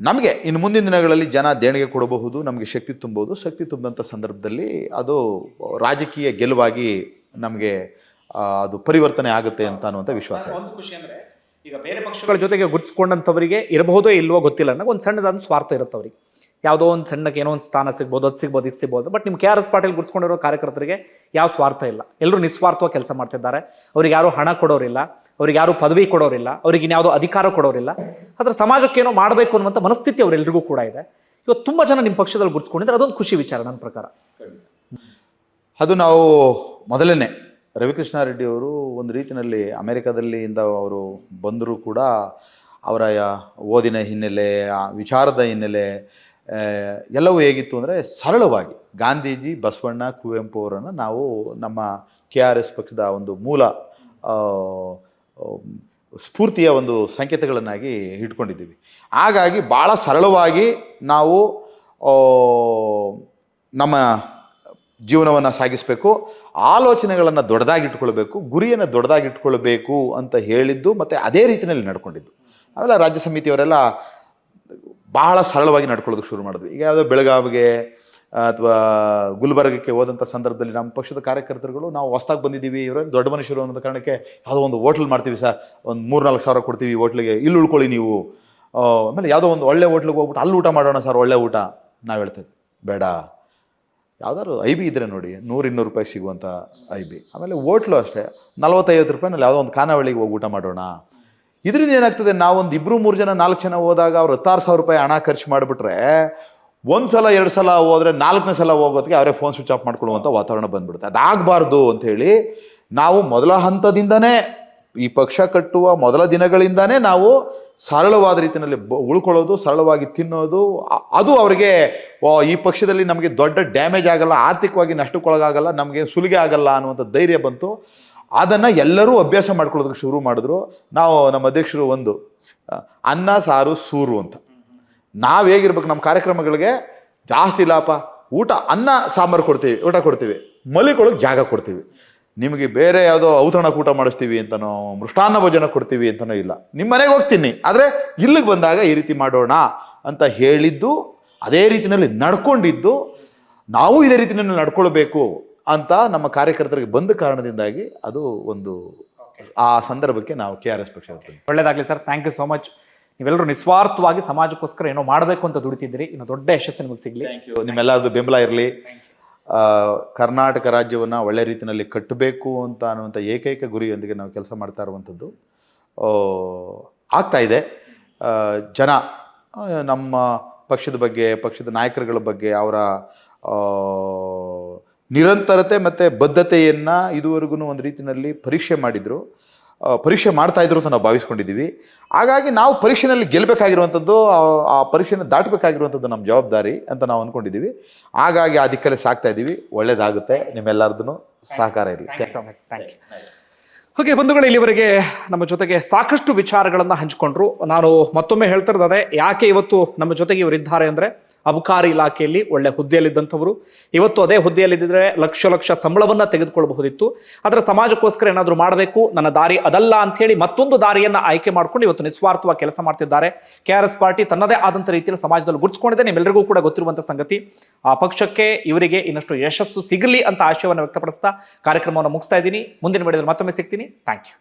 [SPEAKER 3] ನಮಗೆ ಇನ್ನು ಮುಂದಿನ ದಿನಗಳಲ್ಲಿ ಜನ ದೇಣಿಗೆ ಕೊಡಬಹುದು, ನಮಗೆ ಶಕ್ತಿ ತುಂಬಬಹುದು. ಶಕ್ತಿ ತುಂಬಿದಂಥ ಸಂದರ್ಭದಲ್ಲಿ ಅದು ರಾಜಕೀಯ ಗೆಲುವಾಗಿ ನಮಗೆ ಅದು ಪರಿವರ್ತನೆ ಆಗುತ್ತೆ ಅಂತ ಅನ್ನುವಂಥ ವಿಶ್ವಾಸ.
[SPEAKER 2] ಒಂದು ಖುಷಿ ಅಂದರೆ ಈಗ ಬೇರೆ ಪಕ್ಷಗಳ ಜೊತೆಗೆ ಗುರುತಿಸ್ಕೊಂಡಂಥವರಿಗೆ ಇರಬಹುದೋ ಇಲ್ವೋ ಗೊತ್ತಿಲ್ಲ, ನನಗೆ ಒಂದು ಸಣ್ಣದಾದ ಸ್ವಾರ್ಥ ಇರುತ್ತೆ ಅವ್ರಿಗೆ. ಯಾವುದೋ ಒಂದು ಸಣ್ಣಕ್ಕೆ ಏನೋ ಒಂದು ಸ್ಥಾನ ಸಿಗ್ಬೋದು, ಅದು ಸಿಗ್ಬೋದು, ಇದು ಸಿಗ್ಬೋದು. ಬಟ್ ನಿಮ್ಮ KRS ಪಾಟೀಲ್ ಗುರುತಿಸ್ಕೊಂಡಿರೋ ಕಾರ್ಯಕರ್ತರಿಗೆ ಯಾವ ಸ್ವಾರ್ಥ ಇಲ್ಲ. ಎಲ್ಲರೂ ನಿಸ್ವಾರ್ಥವಾಗಿ ಕೆಲಸ ಮಾಡ್ತಿದ್ದಾರೆ. ಅವ್ರಿಗೆ ಯಾರು ಹಣ ಕೊಡೋರಿಲ್ಲ, ಅವ್ರಿಗೆ ಯಾರು ಪದವಿ ಕೊಡೋರಿಲ್ಲ, ಅವ್ರಿಗೆ ಇನ್ಯಾವುದೋ ಅಧಿಕಾರ ಕೊಡೋರಿಲ್ಲ. ಆದರೆ ಸಮಾಜಕ್ಕೇನೋ ಮಾಡಬೇಕು ಅನ್ನುವಂಥ ಮನಸ್ಥಿತಿ ಅವರೆಲ್ಲರಿಗೂ ಕೂಡ ಇದೆ. ಇವತ್ತು ತುಂಬ ಜನ ನಿಮ್ಮ ಪಕ್ಷದಲ್ಲಿ ಗುರುತಿಸ್ಕೊಂಡಿದ್ದಾರೆ. ಅದೊಂದು ಖುಷಿ ವಿಚಾರ ನನ್ನ ಪ್ರಕಾರ.
[SPEAKER 3] ಅದು ನಾವು ಮೊದಲನೇ ರವಿಕೃಷ್ಣ ರೆಡ್ಡಿ ಅವರು ಒಂದು ರೀತಿಯಲ್ಲಿ ಅಮೆರಿಕದಲ್ಲಿಂದ ಅವರು ಬಂದರೂ ಕೂಡ ಅವರ ಓದಿನ ಹಿನ್ನೆಲೆ, ವಿಚಾರದ ಹಿನ್ನೆಲೆ ಎಲ್ಲವೂ ಹೇಗಿತ್ತು ಅಂದರೆ ಸರಳವಾಗಿ ಗಾಂಧೀಜಿ, ಬಸವಣ್ಣ, ಕುವೆಂಪು ಅವರನ್ನು ನಾವು ನಮ್ಮ KRS ಪಕ್ಷದ ಒಂದು ಮೂಲ ಸ್ಫೂರ್ತಿಯ ಒಂದು ಸಂಕೇತಗಳನ್ನಾಗಿ ಇಟ್ಕೊಂಡಿದ್ದೀವಿ. ಹಾಗಾಗಿ ಭಾಳ ಸರಳವಾಗಿ ನಾವು ನಮ್ಮ ಜೀವನವನ್ನು ಸಾಗಿಸಬೇಕು, ಆಲೋಚನೆಗಳನ್ನು ದೊಡ್ಡದಾಗಿಟ್ಕೊಳ್ಬೇಕು, ಗುರಿಯನ್ನು ದೊಡ್ಡದಾಗಿಟ್ಕೊಳ್ಬೇಕು ಅಂತ ಹೇಳಿದ್ದು ಮತ್ತು ಅದೇ ರೀತಿಯಲ್ಲಿ ನಡ್ಕೊಂಡಿದ್ದು. ಆಮೇಲೆ ರಾಜ್ಯ ಸಮಿತಿಯವರೆಲ್ಲ ಬಹಳ ಸರಳವಾಗಿ ನಡ್ಕೊಳ್ಳೋದಕ್ಕೆ ಶುರು ಮಾಡಿದ್ವಿ. ಈಗ ಯಾವುದೋ ಬೆಳಗಾವಿಗೆ ಅಥವಾ ಗುಲ್ಬರ್ಗಕ್ಕೆ ಹೋದಂಥ ಸಂದರ್ಭದಲ್ಲಿ ನಮ್ಮ ಪಕ್ಷದ ಕಾರ್ಯಕರ್ತರುಗಳು ನಾವು ಹೊಸ್ದಾಗಿ ಬಂದಿದ್ದೀವಿ, ಇವರೇನು ದೊಡ್ಡ ಮನುಷ್ಯರು ಅನ್ನೋ ಕಾರಣಕ್ಕೆ ಯಾವುದೋ ಒಂದು ಹೋಟ್ಲ್ ಮಾಡ್ತೀವಿ ಸರ್, ಒಂದು 3-4 ಸಾವಿರ ಕೊಡ್ತೀವಿ ಹೋಟ್ಲಿಗೆ, ಇಲ್ಲಿ ಉಳ್ಕೊಳ್ಳಿ ನೀವು. ಆಮೇಲೆ ಯಾವುದೋ ಒಂದು ಒಳ್ಳೆ ಹೋಟ್ಲಿಗೆ ಹೋಗ್ಬಿಟ್ಟು ಅಲ್ಲಿ ಊಟ ಮಾಡೋಣ ಸರ್, ಒಳ್ಳೆ ಊಟ. ನಾವು ಹೇಳ್ತಿದ್ವಿ ಬೇಡ, ಯಾವ್ದಾದ್ರು IB ಇದ್ದರೆ ನೋಡಿ, 100-200 ರೂಪಾಯಿಗೆ ಸಿಗುವಂಥ IB. ಆಮೇಲೆ ಹೋಟ್ಲು ಅಷ್ಟೇ 40-50 ರೂಪಾಯಿನಲ್ಲಿ ಯಾವುದೋ ಒಂದು ಖಾನಾವಳಿಗೆ ಹೋಗಿ ಊಟ ಮಾಡೋಣ. ಇದರಿಂದ ಏನಾಗ್ತದೆ, ನಾವೊಂದು 2-3 ಜನ 4 ಜನ ಹೋದಾಗ ಅವ್ರು 16,000 ರೂಪಾಯಿ ಹಣ ಖರ್ಚು ಮಾಡಿಬಿಟ್ರೆ 1 ಸಲ 2 ಸಲ ಹೋದರೆ 4ನೇ ಸಲ ಹೋಗೋದಕ್ಕೆ ಅವರೇ ಫೋನ್ ಸ್ವಿಚ್ ಆಫ್ ಮಾಡ್ಕೊಳ್ಳುವಂಥ ವಾತಾವರಣ ಬಂದ್ಬಿಡುತ್ತೆ. ಅದಾಗಬಾರ್ದು ಅಂಥೇಳಿ ನಾವು ಮೊದಲ ಹಂತದಿಂದನೇ, ಈ ಪಕ್ಷ ಕಟ್ಟುವ ಮೊದಲ ದಿನಗಳಿಂದಾನೇ ನಾವು ಸರಳವಾದ ರೀತಿಯಲ್ಲಿ ಉಳ್ಕೊಳ್ಳೋದು, ಸರಳವಾಗಿ ತಿನ್ನೋದು. ಅದು ಅವರಿಗೆ ಈ ಪಕ್ಷದಲ್ಲಿ ನಮಗೆ ದೊಡ್ಡ ಡ್ಯಾಮೇಜ್ ಆಗಲ್ಲ, ಆರ್ಥಿಕವಾಗಿ ನಷ್ಟಕ್ಕೊಳಗಾಗಲ್ಲ, ನಮಗೆ ಸುಲಿಗೆ ಆಗಲ್ಲ ಅನ್ನುವಂಥ ಧೈರ್ಯ ಬಂತು. ಅದನ್ನು ಎಲ್ಲರೂ ಅಭ್ಯಾಸ ಮಾಡ್ಕೊಳ್ಳೋದಕ್ಕೆ ಶುರು ಮಾಡಿದ್ರು. ನಾವು ನಮ್ಮ ಅಧ್ಯಕ್ಷರು ಒಂದು ಅನ್ನ ಸಾರು ಸೂರು ಅಂತ, ನಾವು ಹೇಗಿರ್ಬೇಕು ನಮ್ಮ ಕಾರ್ಯಕ್ರಮಗಳಿಗೆ ಜಾಸ್ತಿ ಇಲ್ಲಪ್ಪ, ಊಟ ಅನ್ನ ಸಾಂಬಾರು ಕೊಡ್ತೀವಿ, ಊಟ ಕೊಡ್ತೀವಿ, ಮಲಿಕೊಳ್ಳೋಕೆ ಜಾಗ ಕೊಡ್ತೀವಿ. ನಿಮಗೆ ಬೇರೆ ಯಾವುದೋ ಔತಣಕ್ಕೆ ಊಟ ಮಾಡಿಸ್ತೀವಿ ಅಂತನೋ, ಮೃಷ್ಟಾನ್ನ ಭೋಜನ ಕೊಡ್ತೀವಿ ಅಂತನೋ ಇಲ್ಲ. ನಿಮ್ಮ ಮನೆಗೆ ಹೋಗ್ತೀನಿ, ಆದರೆ ಇಲ್ಲಿಗೆ ಬಂದಾಗ ಈ ರೀತಿ ಮಾಡೋಣ ಅಂತ ಹೇಳಿದ್ದು, ಅದೇ ರೀತಿಯಲ್ಲಿ ನಡ್ಕೊಂಡಿದ್ದು, ನಾವು ಇದೇ ರೀತಿಯಲ್ಲಿ ನಡ್ಕೊಳ್ಬೇಕು ಅಂತ ನಮ್ಮ ಕಾರ್ಯಕರ್ತರಿಗೆ ಬಂದ ಕಾರಣದಿಂದಾಗಿ ಅದು ಒಂದು ಆ ಸಂದರ್ಭಕ್ಕೆ ನಾವು KRS ಪಕ್ಷ ಇರ್ತೀವಿ.
[SPEAKER 2] ಒಳ್ಳೆಯದಾಗಲಿ sir, thank you so much. ನೀವೆಲ್ಲರೂ ನಿಸ್ವಾರ್ಥವಾಗಿ ಸಮಾಜಕ್ಕೋಸ್ಕರ ಏನೋ ಮಾಡಬೇಕು ಅಂತ ದುಡಿತಿದ್ದೀರಿ. ಇನ್ನು ದೊಡ್ಡ ಯಶಸ್ಸು ನಿಮಗೆ ಸಿಗಲಿ.
[SPEAKER 3] ನಿಮ್ಮೆಲ್ಲರದ್ದು ಬೆಂಬಲ ಇರಲಿ. ಕರ್ನಾಟಕ ರಾಜ್ಯವನ್ನು ಒಳ್ಳೆ ರೀತಿಯಲ್ಲಿ ಕಟ್ಟಬೇಕು ಅಂತ ಅನ್ನುವಂಥ ಏಕೈಕ ಗುರಿಯೊಂದಿಗೆ ನಾವು ಕೆಲಸ ಮಾಡ್ತಾ ಇರುವಂಥದ್ದು ಆಗ್ತಾ ಇದೆ. ಜನ ನಮ್ಮ ಪಕ್ಷದ ಬಗ್ಗೆ, ಪಕ್ಷದ ನಾಯಕರುಗಳ ಬಗ್ಗೆ ಅವರ ನಿರಂತರತೆ ಮತ್ತು ಬದ್ಧತೆಯನ್ನು ಇದುವರೆಗೂ ಒಂದು ರೀತಿಯಲ್ಲಿ ಪರೀಕ್ಷೆ ಮಾಡಿದರು. ಪರೀಕ್ಷೆ ಮಾಡ್ತಾ ಇದ್ರು ಅಂತ ನಾವು ಭಾವಿಸ್ಕೊಂಡಿದ್ದೀವಿ. ಹಾಗಾಗಿ ನಾವು ಪರೀಕ್ಷೆಯಲ್ಲಿ ಗೆಲ್ಲಬೇಕಾಗಿರುವಂಥದ್ದು, ಆ ಪರೀಕ್ಷೆನ ದಾಟಬೇಕಾಗಿರುವಂಥದ್ದು ನಮ್ಮ ಜವಾಬ್ದಾರಿ ಅಂತ ನಾವು ಅಂದ್ಕೊಂಡಿದ್ದೀವಿ. ಹಾಗಾಗಿ ಆ ದಿಕ್ಕಲ್ಲಿ ಸಾಕ್ತಾ ಇದ್ದೀವಿ. ಒಳ್ಳೇದಾಗುತ್ತೆ. ನಿಮ್ಮೆಲ್ಲರದ್ದು ಸಹಕಾರ ಇರಲಿ.
[SPEAKER 2] ಓಕೆ ಬಂಧುಗಳು, ಇಲ್ಲಿವರೆಗೆ ನಮ್ಮ ಜೊತೆಗೆ ಸಾಕಷ್ಟು ವಿಚಾರಗಳನ್ನು ಹಂಚಿಕೊಂಡ್ರು. ನಾನು ಮತ್ತೊಮ್ಮೆ ಹೇಳ್ತಿರೋದೇ, ಯಾಕೆ ಇವತ್ತು ನಮ್ಮ ಜೊತೆಗೆ ಇವರಿದ್ದಾರೆ ಅಂದರೆ, ಅಬಕಾರಿ ಇಲಾಖೆಯಲ್ಲಿ ಒಳ್ಳೆ ಹುದ್ದೆಯಲ್ಲಿದ್ದಂಥವರು ಇವತ್ತು ಅದೇ ಹುದ್ದೆಯಲ್ಲಿದ್ದರೆ ಲಕ್ಷ ಲಕ್ಷ ಸಂಬಳವನ್ನು ತೆಗೆದುಕೊಳ್ಳಬಹುದಿತ್ತು. ಆದರೆ ಸಮಾಜಕ್ಕೋಸ್ಕರ ಏನಾದರೂ ಮಾಡಬೇಕು, ನನ್ನ ದಾರಿ ಅದಲ್ಲ ಅಂಥೇಳಿ ಮತ್ತೊಂದು ದಾರಿಯನ್ನು ಆಯ್ಕೆ ಮಾಡ್ಕೊಂಡು ಇವತ್ತು ನಿಸ್ವಾರ್ಥವಾಗಿ ಕೆಲಸ ಮಾಡ್ತಿದ್ದಾರೆ. KRS ಪಾರ್ಟಿ ತನ್ನದೇ ಆದಂಥ ರೀತಿಯಲ್ಲಿ ಸಮಾಜದಲ್ಲಿ ಗುರುತಿಸಿಕೊಂಡಿದೆ. ನಿಮ್ಮೆಲ್ಲರಿಗೂ ಕೂಡ ಗೊತ್ತಿರುವಂಥ ಸಂಗತಿ. ಆ ಪಕ್ಷಕ್ಕೆ ಇವರಿಗೆ ಇನ್ನಷ್ಟು ಯಶಸ್ಸು ಸಿಗಲಿ ಅಂತ ಆಶಯವನ್ನು ವ್ಯಕ್ತಪಡಿಸ್ತಾ ಕಾರ್ಯಕ್ರಮವನ್ನು ಮುಗಿಸ್ತಾ ಇದ್ದೀನಿ. ಮುಂದಿನ ವಿಡಿಯೋದಲ್ಲಿ ಮತ್ತೊಮ್ಮೆ ಸಿಗ್ತೀನಿ. Thank you.